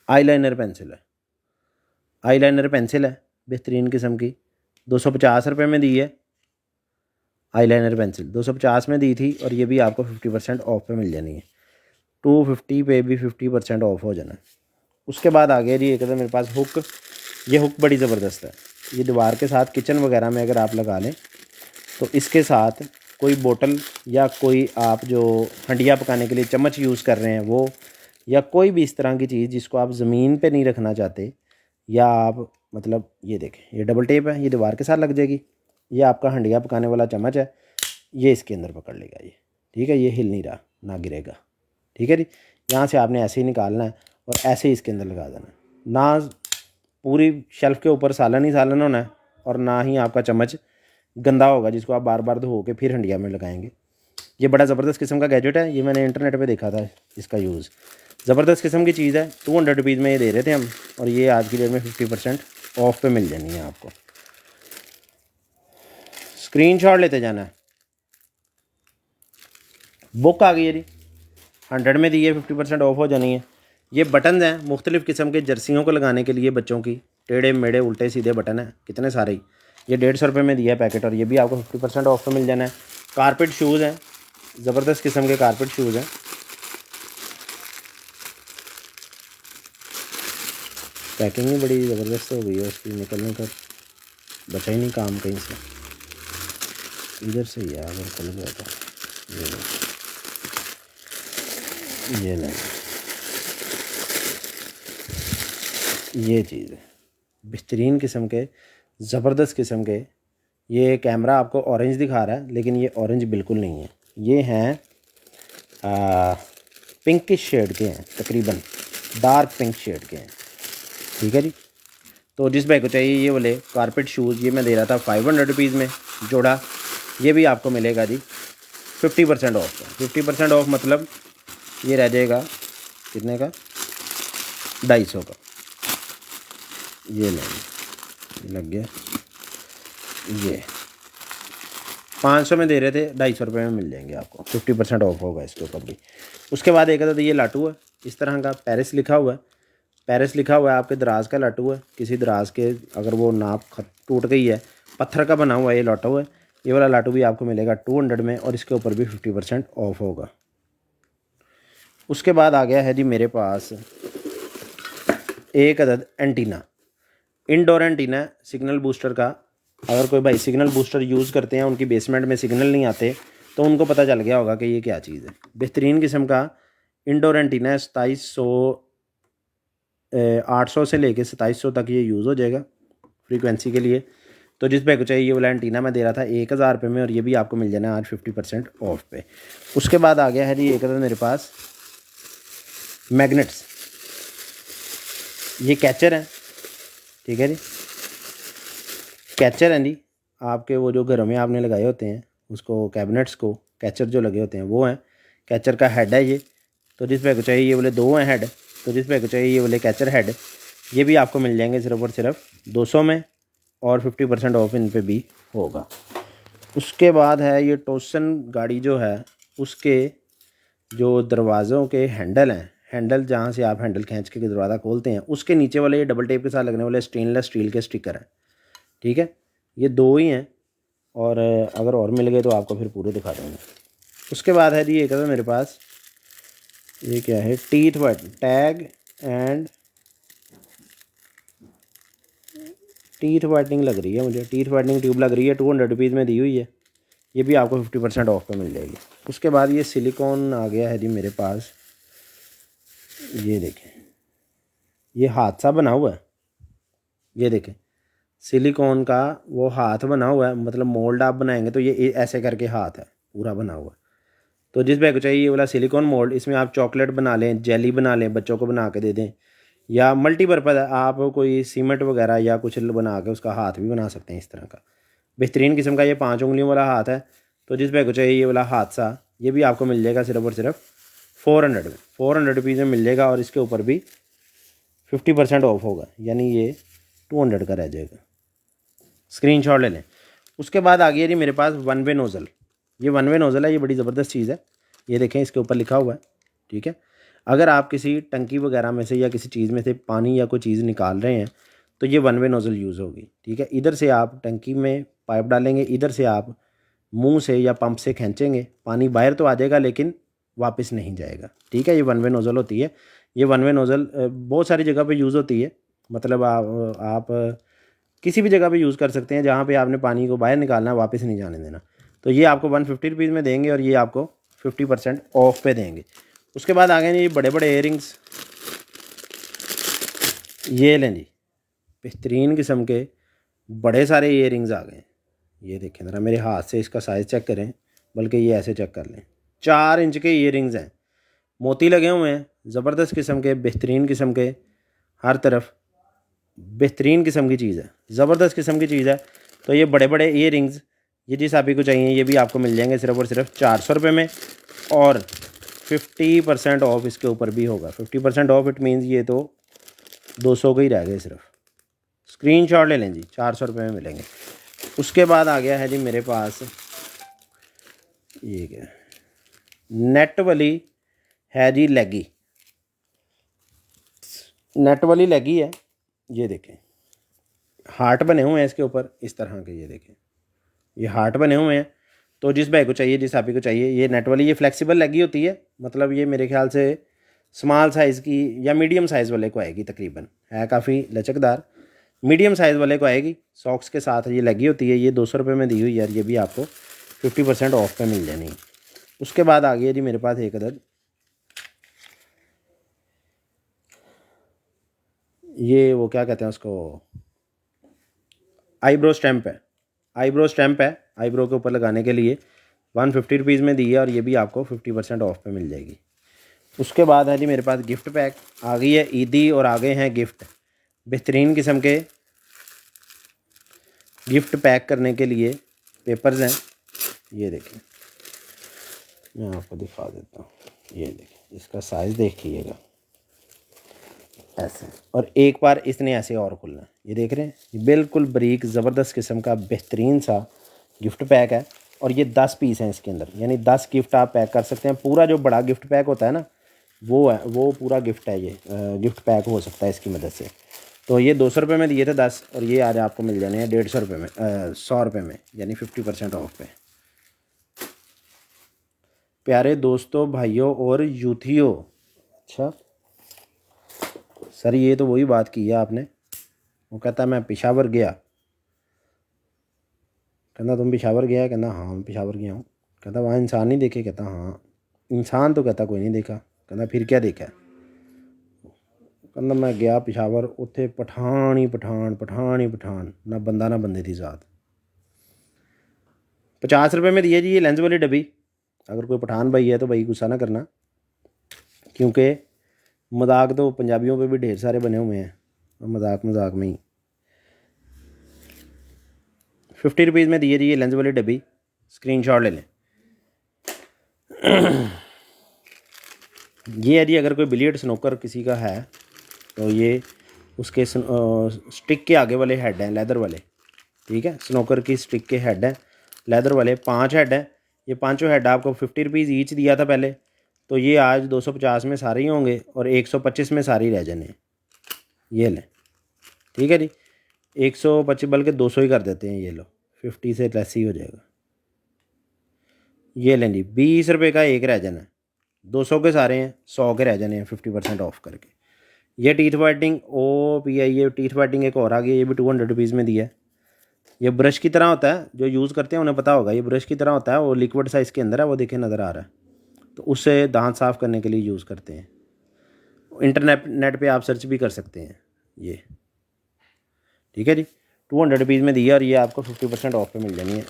आईलाइनर पेंसिल है, आईलाइनर पेंसिल है बेहतरीन किस्म की, 250 रुपये में दी है। आईलाइनर पेंसिल 250 में दी थी, और ये भी आपको 50% ऑफ पे मिल जानी है। 250 पे भी 50% ऑफ हो जाना। उसके बाद आ गया जी एक तो मेरे पास हुक। ये हुक बड़ी ज़बरदस्त है, ये दीवार के साथ किचन वगैरह में अगर आप लगा लें तो इसके साथ कोई बोतल, या कोई आप जो हंडिया पकाने के लिए चम्मच यूज़ कर रहे हैं वो, या कोई भी इस तरह की चीज़ जिसको आप ज़मीन पे नहीं रखना चाहते, या आप मतलब, ये देखें, ये डबल टेप है, ये दीवार के साथ लग जाएगी। ये आपका हंडिया पकाने वाला चम्मच है, ये इसके अंदर पकड़ लेगा ये, ठीक है, ये हिल नहीं रहा, ना गिरेगा, ठीक है जी। यहाँ से आपने ऐसे ही निकालना है, और ऐसे ही इसके अंदर लगा देना है। ना पूरी शेल्फ़ के ऊपर सालन ही सालन होना है और ना ही आपका चम्मच गंदा होगा जिसको आप बार बार धो के फिर हंडिया में लगाएंगे। ये बड़ा ज़बरदस्त किस्म का गैजेट है, ये मैंने इंटरनेट पे देखा था इसका यूज़। ज़बरदस्त किस्म की चीज़ है, 200 रुपीज़ में ये दे रहे थे हम, और ये आज की डेट में 50% ऑफ पे मिल जानी है आपको। स्क्रीनशॉट लेते जाना है। बुक आ गई है जी, 100 में दी है, 50% ऑफ हो जानी है। ये बटन हैं मुख्तलिफ़ किस्म के जर्सियों को लगाने के लिए बच्चों की, टेढ़े मेढ़े उल्टे सीधे बटन हैं कितने सारे ही। ये 150 रुपये में दिया है पैकेट, और ये भी आपको 50% ऑफ पे मिल जाना है। कारपेट शूज़ हैं, ज़बरदस्त किस्म के कारपेट शूज़ हैं। पैकिंग ही बड़ी ज़बरदस्त हो गई है उसकी, निकलने का बचा ही नहीं काम कहीं से। इधर से ही अगर खुल गया था, ये लें, ये चीज़ है बेहतरीन किस्म के, ज़बरदस्त किस्म के। ये कैमरा आपको ऑरेंज दिखा रहा है लेकिन ये ऑरेंज बिल्कुल नहीं है, ये हैं पिंकिश शेड के हैं, तकरीबन डार्क पिंक शेड के हैं। ठीक है जी। तो जिस भाई को चाहिए ये वाले कारपेट शूज़, ये मैं दे रहा था 500 रुपीज़ में जोड़ा, ये भी आपको मिलेगा जी 50% ऑफ। 50% ऑफ मतलब ये रह जाएगा कितने का, 250 का। ये लग गया, ये 500 में दे रहे थे, 250 रुपये में मिल जाएंगे आपको, 50% ऑफ होगा इसके ऊपर भी। उसके बाद एक था ये लाटू है इस तरह का, पेरिस लिखा हुआ है, पेरिस लिखा हुआ है, आपके दराज का लाटू है, किसी दराज के अगर वो नाप टूट गई है, पत्थर का बना हुआ है ये लाटू है। ये वाला लाटू भी आपको मिलेगा 200 में, और इसके ऊपर भी 50% ऑफ होगा। उसके बाद आ गया है जी मेरे पास एक अदद antenna, indoor antenna signal booster का। अगर कोई भाई सिग्नल बूस्टर यूज़ करते हैं, उनकी बेसमेंट में सिग्नल नहीं आते, तो उनको पता चल गया होगा कि ये क्या चीज़ है। बेहतरीन किस्म का इंडोर एंटीना है, 800 से लेके 2700 तक ये यूज़ हो जाएगा फ्रीक्वेंसी के लिए। तो जिस भाई को चाहिए ये वाला एंटीना मैं दे रहा था 1000 रुपये में, और ये भी आपको मिल जाना है आज 50% ऑफ पे। उसके बाद आ गया है जी एक अदद मेरे पास मैग्नेट्स, ये कैचर हैं। ठीक है जी, कैचर हैं जी आपके, वो जो घरों में आपने लगाए होते हैं उसको, कैबिनेट्स को कैचर जो लगे होते हैं वो हैं। कैचर का हेड है ये, तो जिस भाई को चाहिए ये वाले 2 हैं हेड, तो जिस भाई को चाहिए ये वाले कैचर हेड, ये भी आपको मिल जाएंगे सिर्फ और सिर्फ 200 में, और 50% ऑफ इन पे भी होगा। उसके बाद है ये टोसन गाड़ी जो है, उसके जो दरवाज़ों के हैंडल हैं, हैंडल जहाँ से आप हैंडल खींच के दरवाज़ा खोलते हैं, उसके नीचे वाले ये डबल टेप के साथ लगने वाले स्टेनलेस स्टील के स्टिकर हैं। ठीक है, ये 2 ही हैं, और अगर और मिल गए तो आपको फिर पूरे दिखा देंगे। उसके बाद है जी एक है मेरे पास, ये क्या है, teeth white tag and teeth whitening लग रही है मुझे, टीथ वाइटनिंग ट्यूब लग रही है, 200 रुपीज़ में दी हुई है, ये भी आपको 50% ऑफ पे मिल जाएगी। उसके बाद ये सिलिकॉन आ गया है जी मेरे पास, ये देखें, ये हाथ सा बना हुआ है, ये देखें सिलिकॉन का वो हाथ बना हुआ है, मतलब मोल्ड आप बनाएंगे तो ये ऐसे करके हाथ है पूरा बना हुआ है। तो जिस भाई को चाहिए ये वाला सिलिकॉन मोल्ड, इसमें आप चॉकलेट बना लें, जेली बना लें, बच्चों को बना के दे दें, या मल्टीपर्पज़ है, आप कोई सीमेंट वगैरह या कुछ बना के उसका हाथ भी बना सकते हैं इस तरह का। बेहतरीन किस्म का ये 5 उंगलियों वाला हाथ है। तो जिस भाई को चाहिए ये वाला हादसा, ये भी आपको मिल जाएगा सिर्फ और सिर्फ 400 में, 400 रुपीज़ में मिल जाएगा, और इसके ऊपर भी 50% ऑफ होगा, यानी ये 200 का रह जाएगा। स्क्रीनशॉट ले लें। उसके बाद आ गया जी मेरे पास 1 वे नोज़ल, ये 1 वे नोज़ल है, ये बड़ी ज़बरदस्त चीज़ है, ये देखें इसके ऊपर लिखा हुआ है। ठीक है, अगर आप किसी टंकी वगैरह में से या किसी चीज़ में से पानी या कोई चीज़ निकाल रहे हैं तो ये 1 वे नोज़ल यूज़ होगी। ठीक है, इधर से आप टंकी में पाइप डालेंगे, इधर से आप मुंह से या पंप से खींचेंगे, पानी बाहर तो आ जाएगा लेकिन वापस नहीं जाएगा। ठीक है, ये 1 वे नोज़ल होती है। ये 1 वे नोज़ल बहुत सारी जगह पे यूज़ होती है, मतलब आप किसी भी जगह पे यूज़ कर सकते हैं जहाँ पे आपने पानी को बाहर निकालना है, वापस नहीं जाने देना। तो ये आपको 150 रुपीज़ में देंगे, और ये आपको 50% ऑफ पे देंगे। उसके बाद आ गए जी बड़े बड़े इयरिंग्स, ये लें जी बेहतरीन किस्म के बड़े सारे इयरिंग्स आ गए। ये देखें ज़रा, मेरे हाथ से इसका साइज़ चेक करें, बल्कि ये ऐसे चेक कर लें, 4 इंच के इयरिंग्स हैं, मोती लगे हुए हैं, ज़बरदस्त किस्म के, बेहतरीन किस्म के, हर तरफ बेहतरीन किस्म की चीज़ है, ज़बरदस्त किस्म की चीज़ है। तो ये बड़े बड़े ईयर रिंग्स ये जिस आप ही को चाहिए ये भी आपको मिल जाएंगे सिर्फ और सिर्फ 400 रुपये में, और 50% ऑफ इसके ऊपर भी होगा। 50% ऑफ इट मीन्स ये तो 200 के ही रह गए सिर्फ। स्क्रीनशॉट ले लें जी, 400 रुपये में मिलेंगे। उसके बाद आ गया है जी मेरे पास ये क्या नेट वाली है जी लेगी, नेट वाली लेगी है। ये देखें हार्ट बने हुए हैं इसके ऊपर इस तरह के, ये देखें ये हार्ट बने हुए हैं। तो जिस भाई को चाहिए, जिस आप ही को चाहिए, ये नेट वाली ये फ्लेक्सिबल लेगी होती है, मतलब ये मेरे ख्याल से स्मॉल साइज़ की या मीडियम साइज़ वाले को आएगी, तकरीबन है काफ़ी लचकदार। मीडियम साइज़ वाले को आएगी, सॉक्स के साथ ये लगी होती है। ये 200 रुपये में दी हुई यार, ये भी आपको 50% ऑफ पे मिल जानी है। उसके बाद आ गया जी मेरे पास एक अदद ये वो क्या कहते हैं उसको, आईब्रो स्टैम्प है। आईब्रो स्टैम्प है, आईब्रो के ऊपर लगाने के लिए 150 रुपीज़ में दी है, और ये भी आपको 50% ऑफ पे मिल जाएगी। उसके बाद है जी मेरे पास गिफ्ट पैक आ गई है ईदी, और आ गए हैं गिफ्ट, बेहतरीन किस्म के गिफ्ट पैक करने के लिए पेपर्स हैं। ये देखें मैं आपको दिखा देता हूँ, ये देखें इसका साइज़ देखिएगा ऐसे, और एक बार इसने ऐसे और खुलना है। ये देख रहे हैं, ये बिल्कुल बारीक ज़बरदस्त किस्म का बेहतरीन सा गिफ्ट पैक है, और ये 10 पीस हैं इसके अंदर, यानी 10 गिफ्ट आप पैक कर सकते हैं। पूरा जो बड़ा गिफ्ट पैक होता है ना वो है, वो पूरा गिफ्ट है, ये गिफ्ट पैक हो सकता है इसकी मदद से। तो ये 200 रुपये में दिए थे 10, और ये आज आपको मिल जाने हैं 150 रुपये में, 100 रुपये में, यानी 50% ऑफ पे। प्यारे दोस्तों, भाइयों और यूथियों, अच्छा सर ये तो वही बात की है आपने। वो कहता मैं पेशावर गया, कहता तुम पेशावर गया, कहता हाँ मैं पेशावर गया हूँ। कहता वहाँ इंसान नहीं देखे, कहता हाँ इंसान तो कहता कोई नहीं देखा। कहता फिर क्या देखा, कहता मैं गया पेशावर, उत्थे पठान ही पठान, पठान ही पठान, ना बंदा ना बंदे की ज़ात। 50 रुपये में दिए जी ये लेंस वाली डब्बी। अगर कोई पठान भाई है तो भाई गुस्सा ना करना, क्योंकि मजाक तो पंजाबियों पे भी ढेर सारे बने हुए हैं, मजाक मजाक में ही। 50 रुपीज़ में दिए जी ये लेंस वाली डब्बी, स्क्रीनशॉट ले लें। ये है जी अगर कोई बिलियर्ड स्नोकर किसी का है तो ये उसके स्टिक के आगे वाले हेड हैं लेदर वाले, ठीक है, स्नोकर की स्टिक के हेड हैं लेदर वाले, 5 हेड हैं। ये पांचों हेड आपको 50 रुपीज़ ईच दिया था पहले, तो ये आज 250 में सारे ही होंगे, और 125 में सारे ही रह जाने। ये लें, ठीक है जी, 125 बल्कि 200 ही कर देते हैं, ये लो 50 से लेस ही हो जाएगा। ये लें जी, 20 रुपये का एक रह जाना है, 200 के सारे हैं, 100 के रह जाने हैं 50% ऑफ करके। ये टीथ वाइटनिंग OPI, ये टीथ वाइटनिंग एक और आ गई, ये भी 200 रुपीज़ में दिया है। ये ब्रश की तरह होता है, जो यूज़ करते हैं उन्हें पता होगा, ये ब्रश की तरह होता है, वो लिक्विड साइज़ के अंदर है, वो देखे नज़र आ रहा है, तो उससे दांत साफ़ करने के लिए यूज़ करते हैं। नेट पे आप सर्च भी कर सकते हैं ये, ठीक है जी। 200 रुपीज़ में दिया, और ये आपको 50% ऑफ पे मिल जानी है।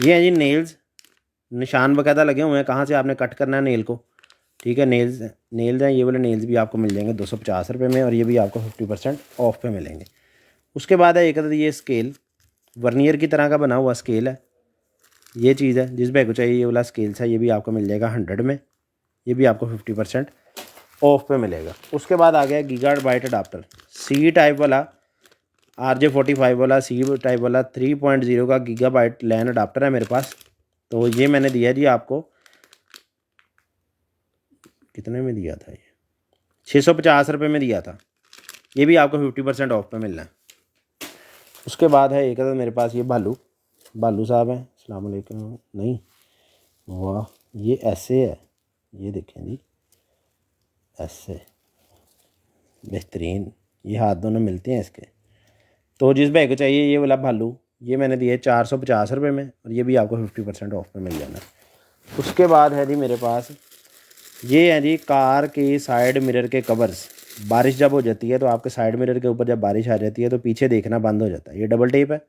ये हैं जी नेल्स, निशान बाकायदा लगे हुए हैं कहाँ से आपने कट करना है नेल को, ठीक है। नेल्स हैं, ये वाले नेल्स भी आपको मिल जाएंगे 250 रुपये में, और ये भी आपको 50% ऑफ पे मिलेंगे। उसके बाद है एक ये स्केल, वर्नियर की तरह का बना हुआ स्केल है, ये चीज़ है। जिस भाई को चाहिए ये वाला स्केल है, ये भी आपको मिल जाएगा 100 में, ये भी आपको 50% ऑफ पे मिलेगा। उसके बाद आ गया गीगाबाइट अडाप्टर, C टाइप वाला, RJ45 वाला, C टाइप वाला 3.0 का गीगाबाइट लैन अडाप्टर है मेरे पास। तो ये मैंने दिया जी आपको, कितने में दिया था, ये 650 रुपये में दिया था, ये भी आपको 50% ऑफ पे मिलना है। उसके बाद है एक अदर मेरे पास ये भालू साहब हैं, अस्सलाम वालेकुम, नहीं वाह, ये ऐसे है, ये देखें जी ऐसे बेहतरीन, ये हाथ दोनों मिलते हैं इसके। तो जिस भाई को चाहिए ये वाला भालू, ये मैंने दिए 450 रुपये में, और ये भी आपको 50% ऑफ पे मिल जाना है। उसके बाद है जी मेरे पास ये है जी कार के साइड मिरर के कवर्स। बारिश जब हो जाती है तो आपके साइड मिरर के ऊपर जब बारिश आ जाती है तो पीछे देखना बंद हो जाता है। ये डबल टेप है,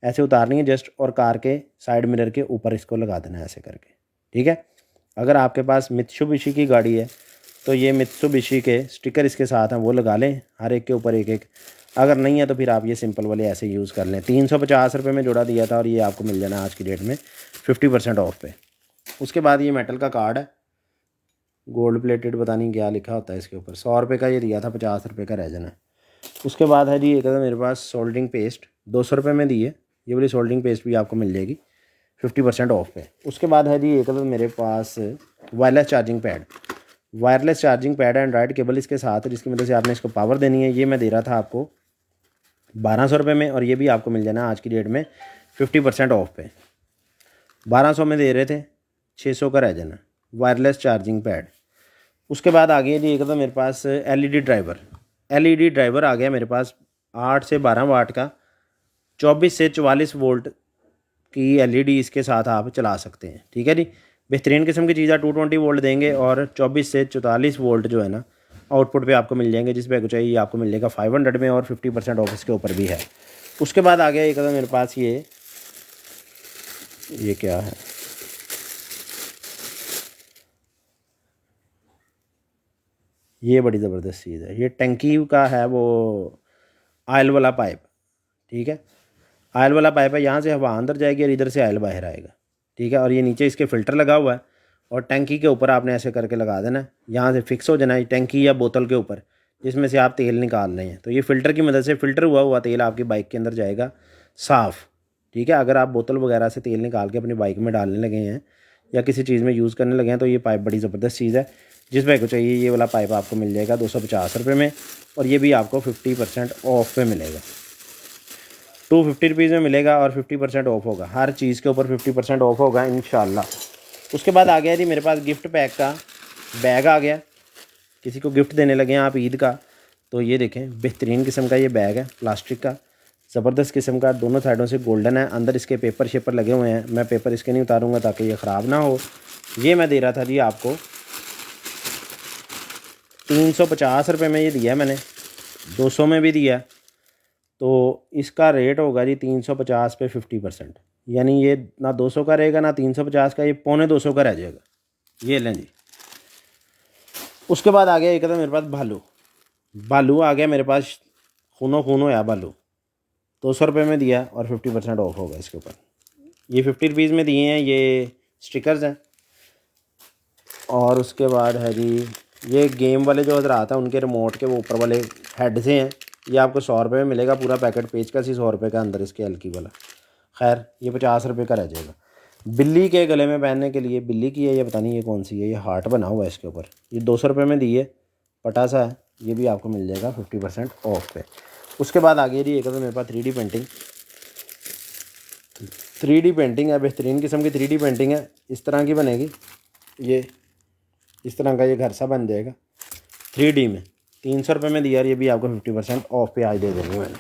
ऐसे उतारनी है जस्ट, और कार के साइड मिरर के ऊपर इसको लगा देना है ऐसे करके, ठीक है। अगर आपके पास मित्सुबिशी की गाड़ी है तो ये मित्सुबिशी के स्टिकर इसके साथ हैं, वो लगा लें हर एक के ऊपर एक एक। अगर नहीं है तो फिर आप ये सिंपल वाले ऐसे यूज़ कर लें। 350 रुपये में जोड़ा दिया था और ये आपको मिल जाना आज की डेट में 50% ऑफ पे। उसके बाद ये मेटल का कार्ड है, गोल्ड प्लेटेड, पता नहीं क्या लिखा होता है इसके ऊपर। 100 रुपये का ये दिया था, 50 रुपये का रह जाना। उसके बाद है जी एक मेरे पास सोल्डरिंग पेस्ट 200 रुपये में दी है। ये वाली सोल्डरिंग पेस्ट भी आपको मिल जाएगी 50% ऑफ पे। उसके बाद है जी एक मेरे पास wireless charging pad. Wireless charging pad है, एंड्रॉयड केबल इसके साथ है, जिसकी मदद से आपने इसको पावर देनी है। ये मैं दे रहा था आपको 1200 रुपये में और ये भी आपको मिल जाना आज की डेट में 50% ऑफ पे। 1200 में दे रहे थे, 600 का रह जाना वायरलेस चार्जिंग पैड। उसके बाद आ गया जी एक मेरे पास एलईडी ड्राइवर। एलईडी ड्राइवर आ गया मेरे पास 8 से 12 वाट का, 24 से 44 वोल्ट की एलईडी इसके साथ आप चला सकते हैं। ठीक है जी, बेहतरीन किस्म की चीज़ है। 220 वोल्ट देंगे और 24 से 44 वोल्ट जो है ना आउटपुट पे आपको मिल जाएंगे। जिस पे चाहिए आपको मिल जाएगा 500 में और 50% ऑफ इसके ऊपर भी है। उसके बाद आ गया एक मेरे पास ये क्या है, ये बड़ी ज़बरदस्त चीज़ है। ये टंकी का है, वो आयल वाला पाइप। ठीक है, आयल वाला पाइप है, यहाँ से हवा अंदर जाएगी और इधर से आयल बाहर आएगा। ठीक है, और ये नीचे इसके फ़िल्टर लगा हुआ है और टंकी के ऊपर आपने ऐसे करके लगा देना है, यहाँ से फिक्स हो जाना है टंकी या बोतल के ऊपर जिसमें से आप तेल निकाल रहे हैं। तो ये फ़िल्टर की मदद से फ़िल्टर हुआ तेल आपकी बाइक के अंदर जाएगा साफ़। ठीक है, अगर आप बोतल वगैरह से तेल निकाल के अपनी बाइक में डालने लगे हैं या किसी चीज़ में यूज़ करने लगे हैं तो ये पाइप बड़ी ज़बरदस्त चीज़ है। जिस भाई को चाहिए ये वाला पाइप आपको मिल जाएगा 250 रुपये में और ये भी आपको 50% ऑफ पे मिलेगा। 250 रुपीज़ में मिलेगा और 50% ऑफ होगा, हर चीज़ के ऊपर 50% ऑफ होगा इंशाल्लाह। उसके बाद आ गया जी मेरे पास गिफ्ट पैक का बैग आ गया। किसी को गिफ्ट देने लगे हैं आप ईद का, तो ये देखें बेहतरीन किस्म का ये बैग है, प्लास्टिक का, ज़बरदस्त किस्म का, दोनों साइडों से गोल्डन है। अंदर इसके पेपर शेपर लगे हुए हैं, मैं पेपर इसके नहीं उतारूँगा ताकि ये ख़राब ना हो। ये मैं दे रहा था जी आपको 350 रुपये में, ये दिया मैंने 200 में भी दिया, तो इसका रेट होगा जी 350 पे 50%, यानी ये ना 200 का रहेगा ना 350 का, ये 250 का रह जाएगा। ये लें जी। उसके बाद आ गया एक था मेरे पास भालू आ गया मेरे पास, खूनो होया भालू, 200 रुपये में दिया और 50% ऑफ होगा इसके ऊपर। ये 50 रुपीज़ में दिए हैं, ये स्टिकर्स हैं। और उसके बाद है जी ये गेम वाले जो हजरात हैं उनके रिमोट के वो ऊपर वाले हेड से हैं, ये आपको 100 रुपये में मिलेगा पूरा पैकेट, पेचकस ही 100 रुपये का अंदर इसके हल्की वाला। खैर ये 50 रुपये का रह जाएगा। बिल्ली के गले में पहनने के लिए, बिल्ली की है ये, पता नहीं ये कौन सी है, ये हार्ट बना हुआ है इसके ऊपर, ये 200 रुपये में दी है, पटा सा है, ये भी आपको मिल जाएगा 50% ऑफ पे। उसके बाद आ गई जी एक तो मेरे पास 3D पेंटिंग। 3D पेंटिंग है, बेहतरीन किस्म की 3D पेंटिंग है, इस तरह की बनेगी, ये इस तरह का ये घर सा बन जाएगा 3D में। 300 रुपये में दिया और ये भी आपको 50% ऑफ पे आज दे देंगे मैंने।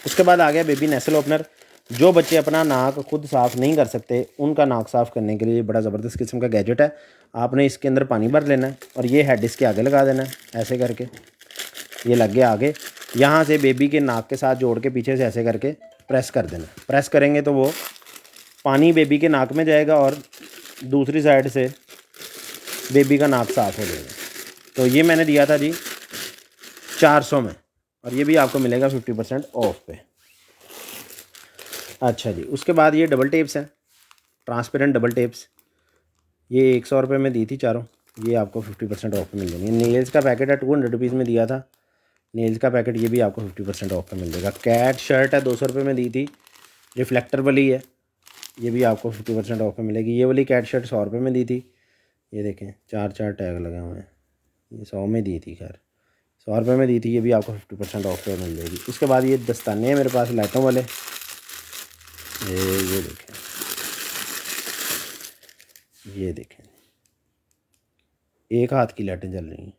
उसके बाद आ गया बेबी नेसल ओपनर। जो बच्चे अपना नाक खुद साफ़ नहीं कर सकते उनका नाक साफ़ करने के लिए बड़ा ज़बरदस्त किस्म का गैजेट है। आपने इसके अंदर पानी भर लेना है और ये हेड इसके आगे लगा देना है, ऐसे करके ये लग गया आगे, यहाँ से बेबी के नाक के साथ जोड़ के पीछे से ऐसे करके प्रेस कर देना। प्रेस करेंगे तो वो पानी बेबी के नाक में जाएगा और दूसरी साइड से बेबी का नाक साफ़ हो जाएगा। तो ये मैंने दिया था जी 400 में और ये भी आपको मिलेगा 50% ऑफ पे। अच्छा जी, उसके बाद ये डबल टेप्स हैं, ट्रांसपेरेंट डबल टेप्स, ये 100 रुपये में दी थी चारों, ये आपको 50% ऑफ पे मिल जाएंगे। नेल्स का पैकेट है, 200 रुपीज़ में दिया था नेल्स का पैकेट, ये भी आपको 50% ऑफ पे मिल जाएगा। कैट शर्ट है, 200 रुपये में दी थी, रिफ्लेक्टर वाली है, ये भी आपको 50% ऑफ पे मिलेगी। ये वाली कैट शर्ट 100 रुपये में दी थी, ये देखें 4 टैग लगे हुए हैं, ये 100 में दी थी, खैर 100 रुपये में दी थी, ये भी आपको 50% ऑफ पे मिल जाएगी। उसके बाद ये दस्ताने हैं मेरे पास लाइटों वाले, ये देखें, ये देखें, एक हाथ की लाइटें जल रही हैं,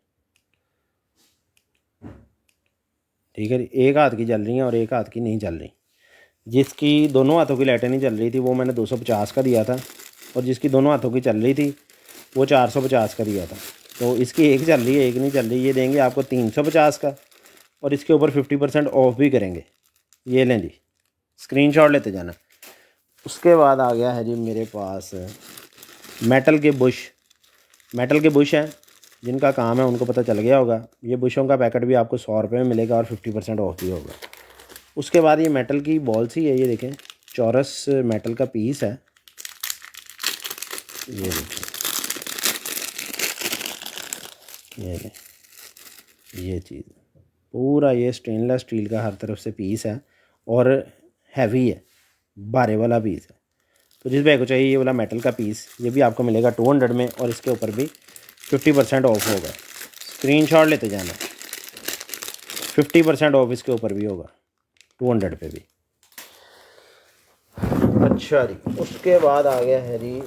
ठीक है, एक हाथ की जल रही हैं और एक हाथ की नहीं जल रही। जिसकी दोनों हाथों की लाइटें नहीं जल रही थी वो मैंने 250 का दिया था और जिसकी दोनों हाथों की चल रही थी वो 450 का दिया था। तो इसकी एक चल रही है, एक नहीं चल रही, ये देंगे आपको 350 का और इसके ऊपर 50% ऑफ भी करेंगे। ये लें जी, स्क्रीनशॉट लेते जाना। उसके बाद आ गया है जी मेरे पास मेटल के बुश हैं, जिनका काम है उनको पता चल गया होगा। ये बुशों का पैकेट भी आपको 100 रुपये में मिलेगा और 50% ऑफ भी होगा। उसके बाद ये मेटल की बॉल सी है, ये देखें चौरस मेटल का पीस है, ये देखें, ये चीज़ पूरा ये स्टेनलेस स्टील का हर तरफ से पीस है और हैवी है, भारे वाला पीस है। तो जिस भाई को चाहिए ये वाला मेटल का पीस, ये भी आपको मिलेगा 200 में और इसके ऊपर भी 50% ऑफ होगा। स्क्रीनशॉट लेते जाना, 50% ऑफ इसके ऊपर भी होगा 200 पे भी। अच्छा जी, उसके बाद आ गया है जी,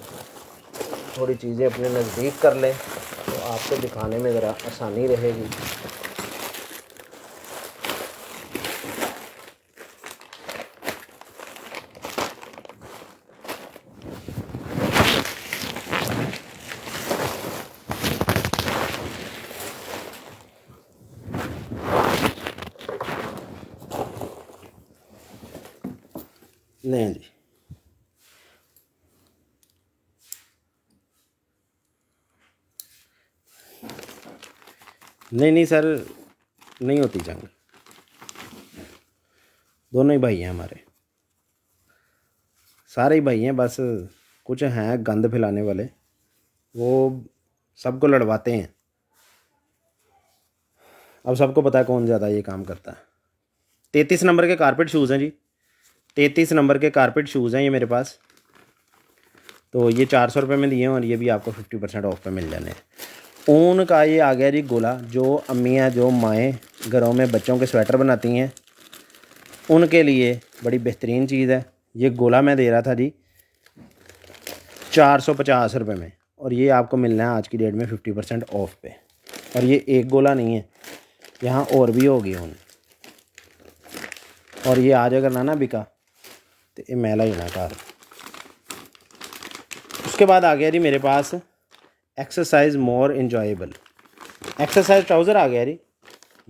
थोड़ी चीज़ें अपने नज़दीक कर लें तो आपको दिखाने में ज़रा आसानी रहेगी। नहीं जी, नहीं सर, नहीं होती जंग। दोनों ही भाई हैं हमारे, सारे ही भाई हैं, बस कुछ हैं गंद फैलाने वाले, वो सबको लड़वाते हैं। अब सबको पता है कौन ज़्यादा ये काम करता है। 33 नंबर के कारपेट शूज़ हैं जी, 33 नंबर के कारपेट शूज़ हैं ये मेरे पास। तो ये 400 रुपये में दिए हैं और ये भी आपको 50% ऑफ पे मिल जाने हैं। ऊन का ये आ गया जी गोला, जो अम्मियाँ जो माएँ घरों में बच्चों के स्वेटर बनाती हैं उनके लिए बड़ी बेहतरीन चीज़ है। ये गोला मैं दे रहा था जी 450 रुपये में और ये आपको मिलना है आज की डेट में 50% ऑफ पे। और ये एक गोला नहीं है, यहाँ और भी होगी ऊन, और ये आज अगर ना बिका तो ये मैला ही ना कार। उसके बाद आ गया जी मेरे पास exercise more enjoyable exercise trouser आ गया जी।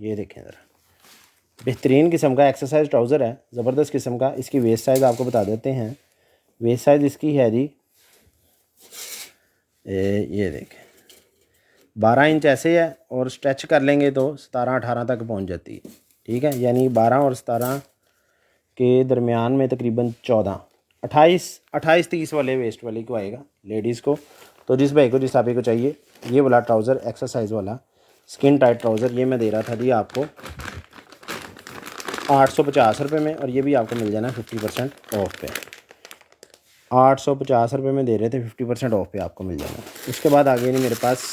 ये देखें ज़रा, बेहतरीन किस्म का एक्सरसाइज ट्राउज़र है, ज़बरदस्त किस्म का। इसकी वेस्ट साइज़ आपको बता देते हैं। वेस्ट साइज़ इसकी है जी, ये देखें 12 इंच ऐसे है और स्ट्रेच कर लेंगे तो 17-18 तक पहुंच जाती है। ठीक है, यानी 12 और 17 के दरमियान में तकरीबन 14, 28-30 वाले वेस्ट वाले को आएगा लेडीज़ को। तो जिस भाई को, जिस भाई को चाहिए ये वाला ट्राउज़र एक्सरसाइज वाला स्किन टाइट ट्राउज़र, ये मैं दे रहा था जी आपको 850 रुपये में और ये भी आपको मिल जाना 50% ऑफ पे। 850 रुपये में दे रहे थे, 50% ऑफ पे आपको मिल जाना। उसके बाद आ गए नहीं मेरे पास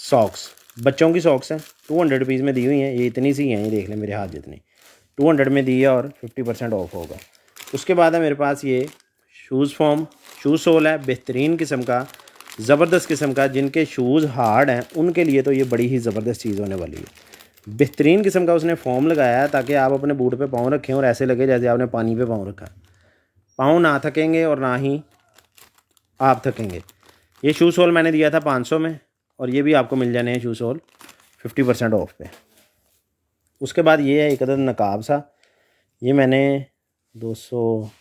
सॉक्स, बच्चों की सॉक्स हैं, 200 रुपीज़ में दी हुई हैं। ये इतनी सी हैं, ये देख लें मेरे हाथ जितनी, 200 में दी है और 50% ऑफ होगा। उसके बाद है मेरे पास ये शूज़ फॉर्म शूज़ सोल है, बेहतरीन किस्म का, ज़बरदस्त किस्म का। जिनके शूज़ हार्ड हैं उनके लिए तो ये बड़ी ही ज़बरदस्त चीज़ होने वाली है। बेहतरीन किस्म का उसने फॉर्म लगाया है ताकि आप अपने बूट पे पाँव रखें और ऐसे लगे जैसे आपने पानी पे पाँव रखा। पाँव ना थकेंगे और ना ही आप थकेंगे। ये शू सोल मैंने दिया था 500 में और ये भी आपको मिल जाने हैं शू सोल 50% ऑफ पे। उसके बाद ये है एक अदद नकाब सा, ये मैंने 200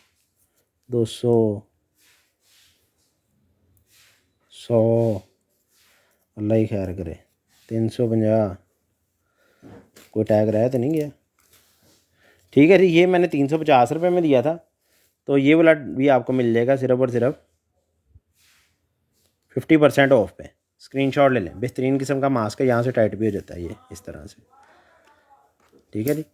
100 अल्लाह ही खैर करे 350, कोई टैग रहा तो नहीं गया। ठीक है जी, ये मैंने 350 रुपये में दिया था। तो ये वाला भी आपको मिल जाएगा सिर्फ और सिर्फ 50% ऑफ पे। स्क्रीनशॉट ले लें, बेहतरीन किस्म का मास्क है, यहाँ से टाइट भी हो जाता है ये इस तरह से। ठीक है जी।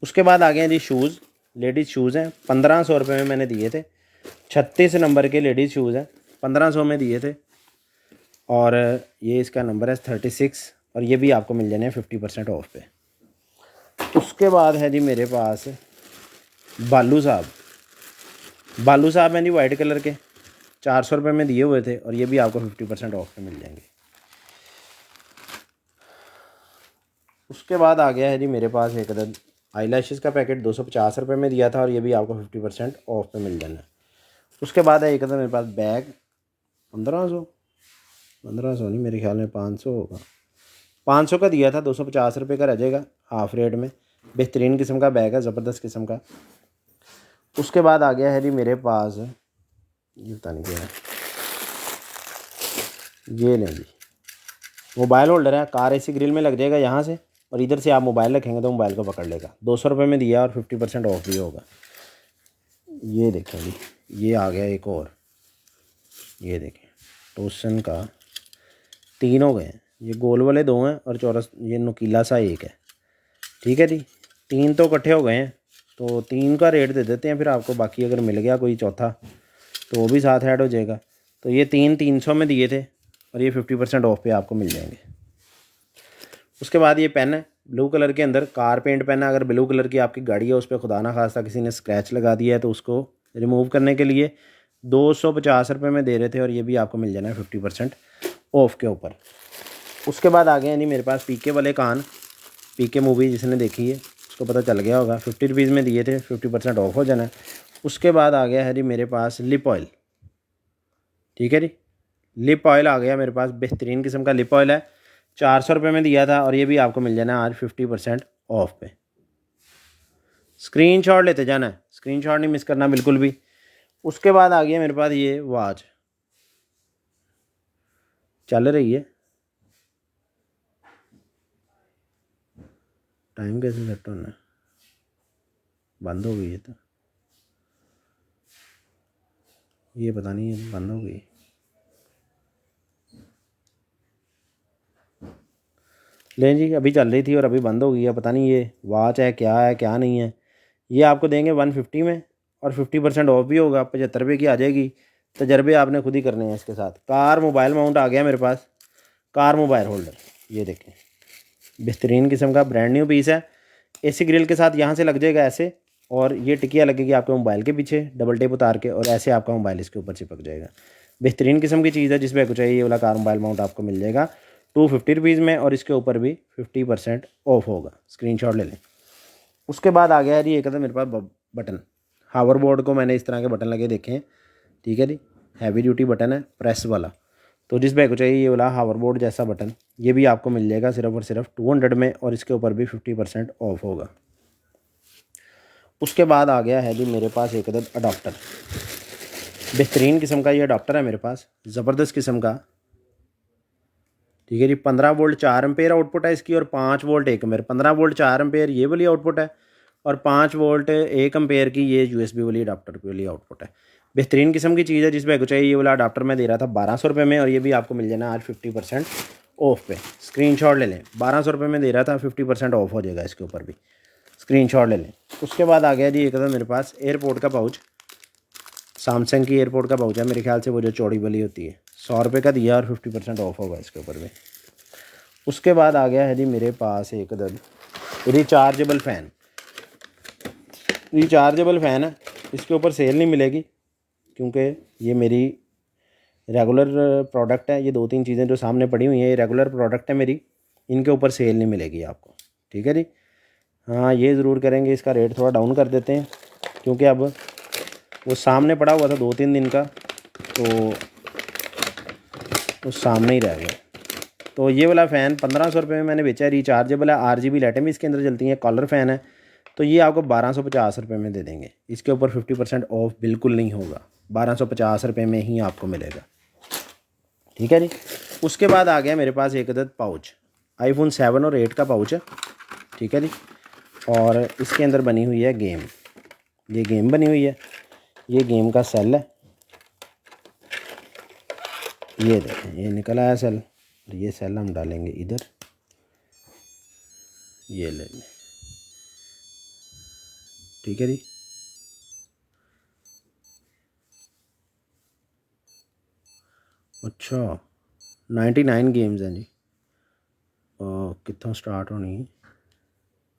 उसके बाद आ गए हैं जी शूज़, लेडीज़ शूज़ हैं, 1500 रुपये में मैंने दिए थे। 36 नंबर के लेडीज़ शूज़ हैं, 1500 में दिए थे और ये इसका नंबर है 36 और ये भी आपको मिल जाने हैं 50% ऑफ पे। उसके बाद है जी मेरे पास बालू साहब हैं जी वाइट कलर के, 400 रुपये में दिए हुए थे और ये भी आपको 50% ऑफ पे मिल जाएंगे। उसके बाद आ गया है जी मेरे पास एक अदद आई लैशेज़ का पैकेट, 250 रुपये में दिया था और ये भी आपको 50% ऑफ पे मिल जाना है। उसके बाद है एक अदद मेरे पास बैग, 1500 नहीं, मेरे ख्याल में 500 होगा, 500 का दिया था, 250 रुपये का रह जाएगा हाफ़ रेट में। बेहतरीन किस्म का बैग है, ज़बरदस्त किस्म का। उसके बाद आ गया है जी मेरे पास, ये पता नहीं क्या है, ये लें जी, मोबाइल होल्डर है, कार एसी ग्रिल में लग जाएगा यहाँ से, और इधर से आप मोबाइल रखेंगे तो मोबाइल को पकड़ लेगा। 200 रुपये में दिया और 50% ऑफ भी होगा। ये देखें जी, ये आ गया एक और, ये देखें टोसन का 3 हो गए हैं, ये गोल वाले 2 हैं और चौरस ये नुकीला सा एक है। ठीक है जी, 3 तो इकट्ठे हो गए हैं, तो 3 का रेट दे देते हैं फिर आपको। बाकी अगर मिल गया कोई चौथा तो वो भी साथ ऐड हो जाएगा। तो ये 300 में दिए थे और ये 50% ऑफ पे आपको मिल जाएंगे। उसके बाद ये पेन है ब्लू कलर के अंदर, कार पेंट पेन है। अगर ब्लू कलर की आपकी गाड़ी है, उस पर खुदा ना खास्ता किसी ने स्क्रैच लगा दिया है, तो उसको रिमूव करने के लिए 250 रुपये में दे रहे थे और ये भी आपको मिल जाना है 50% ऑफ के ऊपर। उसके बाद आ गए हैं जी मेरे पास पीके वाले कान। पीके मूवी जिसने देखी है उसको पता चल गया होगा, 50 रुपीज़ में दिए थे, 50% ऑफ हो जाना है। उसके बाद आ गया है जी मेरे पास लिप ऑयल। ठीक है जी, लिप ऑयल आ गया मेरे पास, बेहतरीन किस्म का लिप ऑयल है, 400 रुपये में दिया था और ये भी आपको मिल जाना है आज 50% ऑफ पे। स्क्रीनशॉट लेते जाना है, स्क्रीनशॉट नहीं मिस करना बिल्कुल भी। उसके बाद आ गया मेरे पास ये वॉच चल रही है, टाइम कैसे सेट होना है, बंद हो गई है, तो ये पता नहीं है बंद हो गई। लें जी, अभी चल रही थी और अभी बंद हो गई है, पता नहीं ये वॉच है क्या नहीं है। ये आपको देंगे 150 में और 50% ऑफ भी होगा, 75 रुपये की आ जाएगी। तजर्बे आपने खुद ही करने हैं इसके साथ। कार मोबाइल माउंट आ गया मेरे पास, कार मोबाइल होल्डर, ये देखें बेहतरीन किस्म का ब्रांड न्यू पीस है। एसी ग्रिल के साथ यहाँ से लग जाएगा ऐसे, और ये टिकिया लगेगी आपके मोबाइल के पीछे डबल टेप उतार के, और ऐसे आपका मोबाइल इसके ऊपर चिपक जाएगा। बेहतरीन किस्म की चीज़ है, जिसमें कुछ चाहिए ये वाला कार मोबाइल माउंट आपको मिल जाएगा 250 रुपीज़ में, और इसके ऊपर भी 50% ऑफ होगा। स्क्रीनशॉट ले लें। उसके बाद आ गया है जी एक था मेरे पास बटन, हावर बोर्ड को मैंने इस तरह के बटन लगे देखे हैं। ठीक है जी, हैवी ड्यूटी बटन है प्रेस वाला। तो जिस बैग को चाहिए ये वाला हावर बोर्ड जैसा बटन, ये भी आपको मिल जाएगा सिर्फ और सिर्फ 200 में, और इसके ऊपर भी 50% ऑफ होगा। उसके बाद आ गया है जी मेरे पास एक अदद अडाप्टर, बेहतरीन किस्म का ये अडाप्टर है मेरे पास, ज़बरदस्त किस्म का। ठीक है जी, 15 वोल्ट 4 एम्पेयर आउटपुट है इसकी, और 5 वोल्ट 1 एम्पेयर। 15 वोल्ट 4 एम्पेयर ये वाली आउटपुट है, और 5 वोल्ट 1 एम्पेयर की ये यूएसबी वाली अडाप्टर की वाली आउटपुट है। बेहतरीन किस्म की चीज़ है, जिस पे चाहिए ये वाला अडाप्टर मैं दे रहा था 1200 रुपये में, और ये भी आपको मिल जाना आज 50% ऑफ पे। स्क्रीनशॉट ले लें, 1200 रुपये में दे रहा था, 50% ऑफ हो जाएगा इसके ऊपर भी। स्क्रीनशॉट ले लें। उसके बाद आ गया जी एक था मेरे पास एयरपोर्ट का पाउच, सैमसंग की एयरपोर्ट का पाउच है मेरे ख्याल से, वो जो चौड़ी वाली होती है, 100 रुपये का दिया और 50% ऑफ होगा इसके ऊपर भी। उसके बाद आ गया है जी मेरे पास एक अदद रिचार्जेबल फ़ैन। रिचार्जेबल फ़ैन है, इसके ऊपर सेल नहीं मिलेगी क्योंकि ये मेरी रेगुलर प्रोडक्ट है। ये 2-3 चीज़ें जो सामने पड़ी हुई हैं ये रेगुलर प्रोडक्ट है मेरी, इनके ऊपर सेल नहीं मिलेगी आपको। ठीक है जी, हाँ ये ज़रूर करेंगे, इसका रेट थोड़ा डाउन कर देते हैं क्योंकि अब वो सामने पड़ा हुआ था 2-3 दिन का, तो वो सामने ही रह गया। तो ये वाला फ़ैन 1500 रुपये में मैंने बेचा है, रिचार्जेबल है, RGB लाइटें भी इसके अंदर चलती हैं, कॉलर फ़ैन है। तो ये आपको 1250 रुपये में दे देंगे, इसके ऊपर 50% ऑफ बिल्कुल नहीं होगा, 1250 रुपये में ही आपको मिलेगा। ठीक है जी। उसके बाद आ गया मेरे पास एक अदद पाउच, iPhone 7 और 8 का पाउच है। ठीक है जी, और इसके अंदर बनी हुई है गेम, ये गेम बनी हुई है, ये गेम का सेल है, ये देखें ये निकल आया सेल, और ये सेल हम डालेंगे इधर, ये ले लें। ठीक है जी, अच्छा 99 गेम्स हैं जी, कितों स्टार्ट होनी,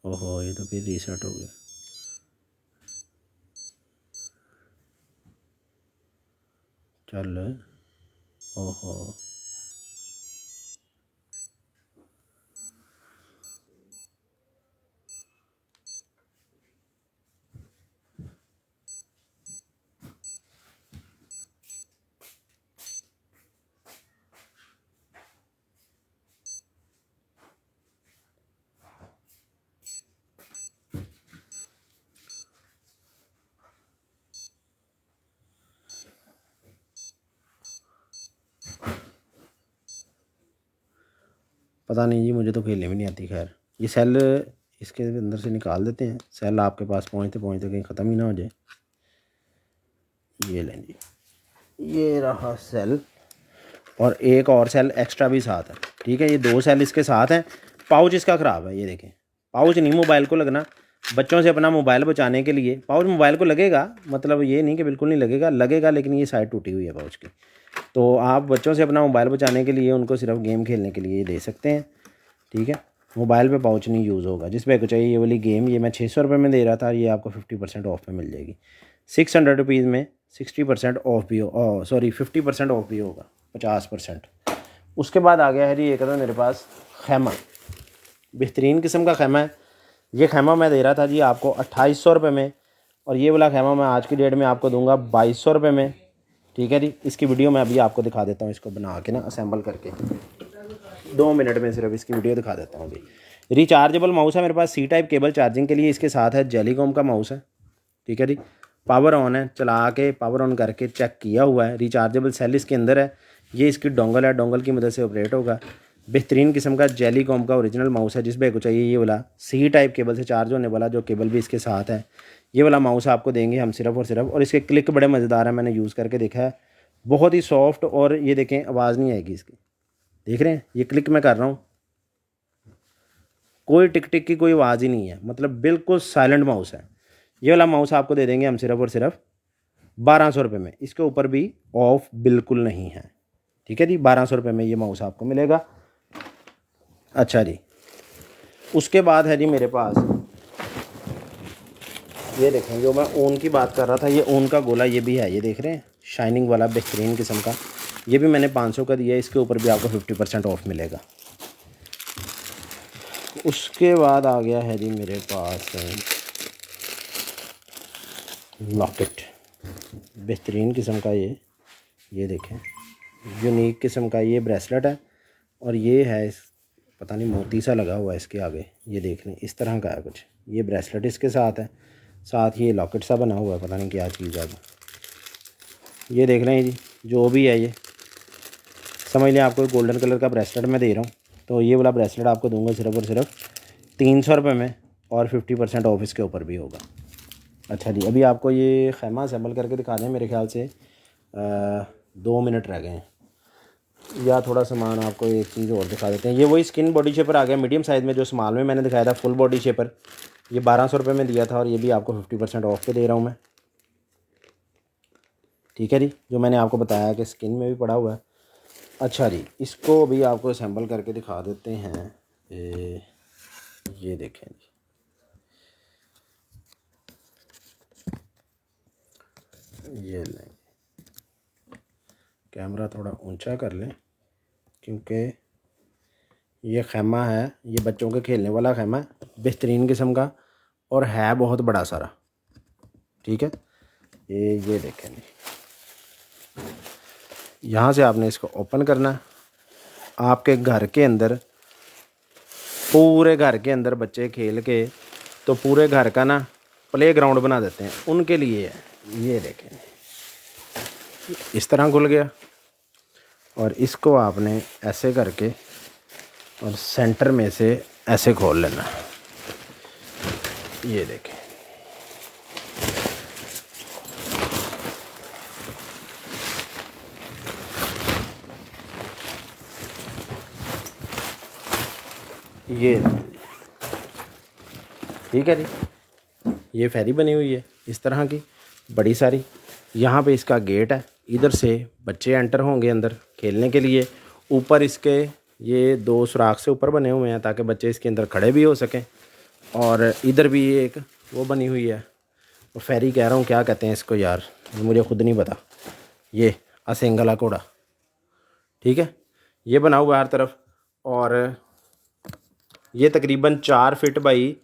ओहो ये तो फिर रीसेट हो गया। चल, ओहो पता नहीं जी, मुझे तो खेलने भी नहीं आती। खैर ये सेल इसके अंदर से निकाल देते हैं, सेल आपके पास पहुँचते पहुँचते कहीं ख़त्म ही ना हो जाए। ये लें जी, ये रहा सेल, और एक और सेल एक्स्ट्रा भी साथ है। ठीक है, ये 2 सेल इसके साथ हैं। पाउच इसका ख़राब है, ये देखें। पाउच नहीं मोबाइल को लगना, बच्चों से अपना मोबाइल बचाने के लिए पाउच मोबाइल को लगेगा, मतलब ये नहीं कि बिल्कुल नहीं लगेगा, लगेगा, लेकिन ये साइड टूटी हुई है पाउच की। तो आप बच्चों से अपना मोबाइल बचाने के लिए उनको सिर्फ गेम खेलने के लिए दे सकते हैं। ठीक है, मोबाइल पे पाउच नहीं यूज़ होगा। जिस पे को चाहिए ये वाली गेम, ये मैं 600 रुपये में दे रहा था, ये आपको 50% ऑफ में मिल जाएगी। 600 रुपीज़ में 60% ऑफ भी हो, सॉरी 50% ऑफ भी होगा, 50%। उसके बाद आ गया है जी एक था मेरे पास खैमा, बेहतरीन किस्म का खैमा है। ये खैमा मैं दे रहा था जी आपको 2800 रुपये में, और ये वाला खैमा मैं आज की डेट में आपको दूंगा 2200 रुपये में। ठीक है जी, इसकी वीडियो मैं अभी आपको दिखा देता हूँ, इसको बना के ना असेंबल करके 2 मिनट में सिर्फ इसकी वीडियो दिखा देता हूँ अभी। रिचार्जेबल माउस है मेरे पास, सी टाइप केबल चार्जिंग के लिए इसके साथ है। जेलीकॉम का माउस है। ठीक है जी, पावर ऑन है, चला के पावर ऑन करके चेक किया हुआ है। रिचार्जेबल सेल इसके अंदर है। ये इसकी डोंगल है, डोंगल की मदद से ऑपरेट होगा। बेहतरीन किस्म का जेलीकॉम का ओरिजिनल माउस है। जिस पे को चाहिए ये वाला सी टाइप केबल से चार्ज होने वाला जो केबल भी इसके साथ है, ये वाला माउस आपको देंगे हम सिर्फ और सिर्फ। और इसके क्लिक बड़े मज़ेदार हैं, मैंने यूज़ करके देखा है, बहुत ही सॉफ्ट। और ये देखें, आवाज़ नहीं आएगी इसकी, देख रहे हैं, ये क्लिक मैं कर रहा हूँ, कोई टिक टिक की कोई आवाज़ ही नहीं है, मतलब बिल्कुल साइलेंट माउस है। ये वाला माउस आपको दे देंगे हम सिर्फ और सिर्फ 1200 रुपये में। इसके ऊपर भी ऑफ बिल्कुल नहीं है। ठीक है जी, 1200 रुपये में ये माउस आपको मिलेगा। अच्छा जी, उसके बाद है जी मेरे पास, ये देखें, जो मैं ऊन की बात कर रहा था, ये ऊन का गोला ये भी है, ये देख रहे हैं, शाइनिंग वाला बेहतरीन किस्म का। ये भी मैंने 500 का दिया है, इसके ऊपर भी आपको 50% ऑफ मिलेगा। उसके बाद आ गया है जी मेरे पास लॉकेट, बेहतरीन किस्म का। ये देखें, यूनिक किस्म का ये ब्रेसलेट है, और ये है पता नहीं मोती सा लगा हुआ है इसके आगे, ये देख लें, इस तरह का है कुछ। ये ब्रेसलेट इसके साथ है, साथ ये लॉकेट सा बना हुआ है, पता नहीं क्या चीज़ है। ये देख लें जी, जो भी है ये समझ लें आपको गोल्डन कलर का ब्रेसलेट मैं दे रहा हूँ। तो ये वाला ब्रेसलेट आपको दूंगा सिर्फ और सिर्फ 300 रुपये में, और 50% ऑफ इसके ऊपर भी होगा। अच्छा जी, अभी आपको ये खैमा असेंबल करके दिखा दें, मेरे ख्याल से 2 मिनट रह गए हैं, या थोड़ा सामान आपको एक चीज़ और दिखा देते हैं। ये वही स्किन बॉडी शेपर आ गया मीडियम साइज़ में, जो स्मॉल में मैंने दिखाया था फुल बॉडी शेपर, ये 1200 रुपये में दिया था, और ये भी आपको 50% ऑफ पे दे रहा हूँ मैं। ठीक है जी, जो मैंने आपको बताया कि स्किन में भी पड़ा हुआ है। अच्छा जी, इसको भी आपको असेंबल करके दिखा देते हैं। ये देखें जी, ये लें, कैमरा थोड़ा ऊंचा कर लें, क्योंकि ये खैमा है, ये बच्चों के खेलने वाला खैमा है, बेहतरीन किस्म का, और है बहुत बड़ा सारा। ठीक है, ये देखें जी, यहाँ से आपने इसको ओपन करना है। आपके घर के अंदर, पूरे घर के अंदर बच्चे खेल के तो पूरे घर का ना प्ले ग्राउंड बना देते हैं, उनके लिए है। ये देखें, इस तरह खुल गया, और इसको आपने ऐसे करके और सेंटर में से ऐसे खोल लेना। ये देखें, ये ठीक है जी, ये फेरी बनी हुई है इस तरह की बड़ी सारी। यहाँ पे इसका गेट है, इधर से बच्चे एंटर होंगे अंदर खेलने के लिए। ऊपर इसके ये 2 सुराख से ऊपर बने हुए हैं, ताकि बच्चे इसके अंदर खड़े भी हो सकें। और इधर भी एक वो बनी हुई है, वो फेरी कह रहा हूँ, क्या कहते हैं इसको यार, मुझे खुद नहीं पता। ये असेंगला कोड़ा, ठीक है, ये बना हुआ है हर तरफ। और ये तकरीबन 4 फीट बाई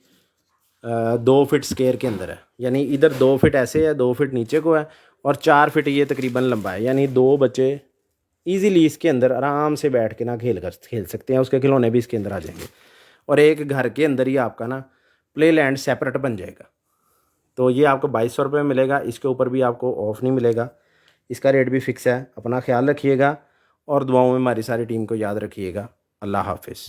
2 फीट स्क्वायर के अंदर है, यानी इधर 2 फीट ऐसे है, 2 फीट नीचे को है, और 4 फीट ये तकरीबन लंबा है। यानी 2 बच्चे इजीली इसके अंदर आराम से बैठ के ना खेल सकते हैं, उसके खिलौने भी इसके अंदर आ जाएंगे। और एक घर के अंदर ही आपका ना प्ले लैंड सेपरेट बन जाएगा। तो ये आपको 2200 रुपये में मिलेगा, इसके ऊपर भी आपको ऑफ़ नहीं मिलेगा। इसका रेट भी फ़िक्स है। अपना ख्याल रखिएगा, और दुआओं में हमारी सारी टीम को याद रखिएगा। अल्लाह हाफिज़।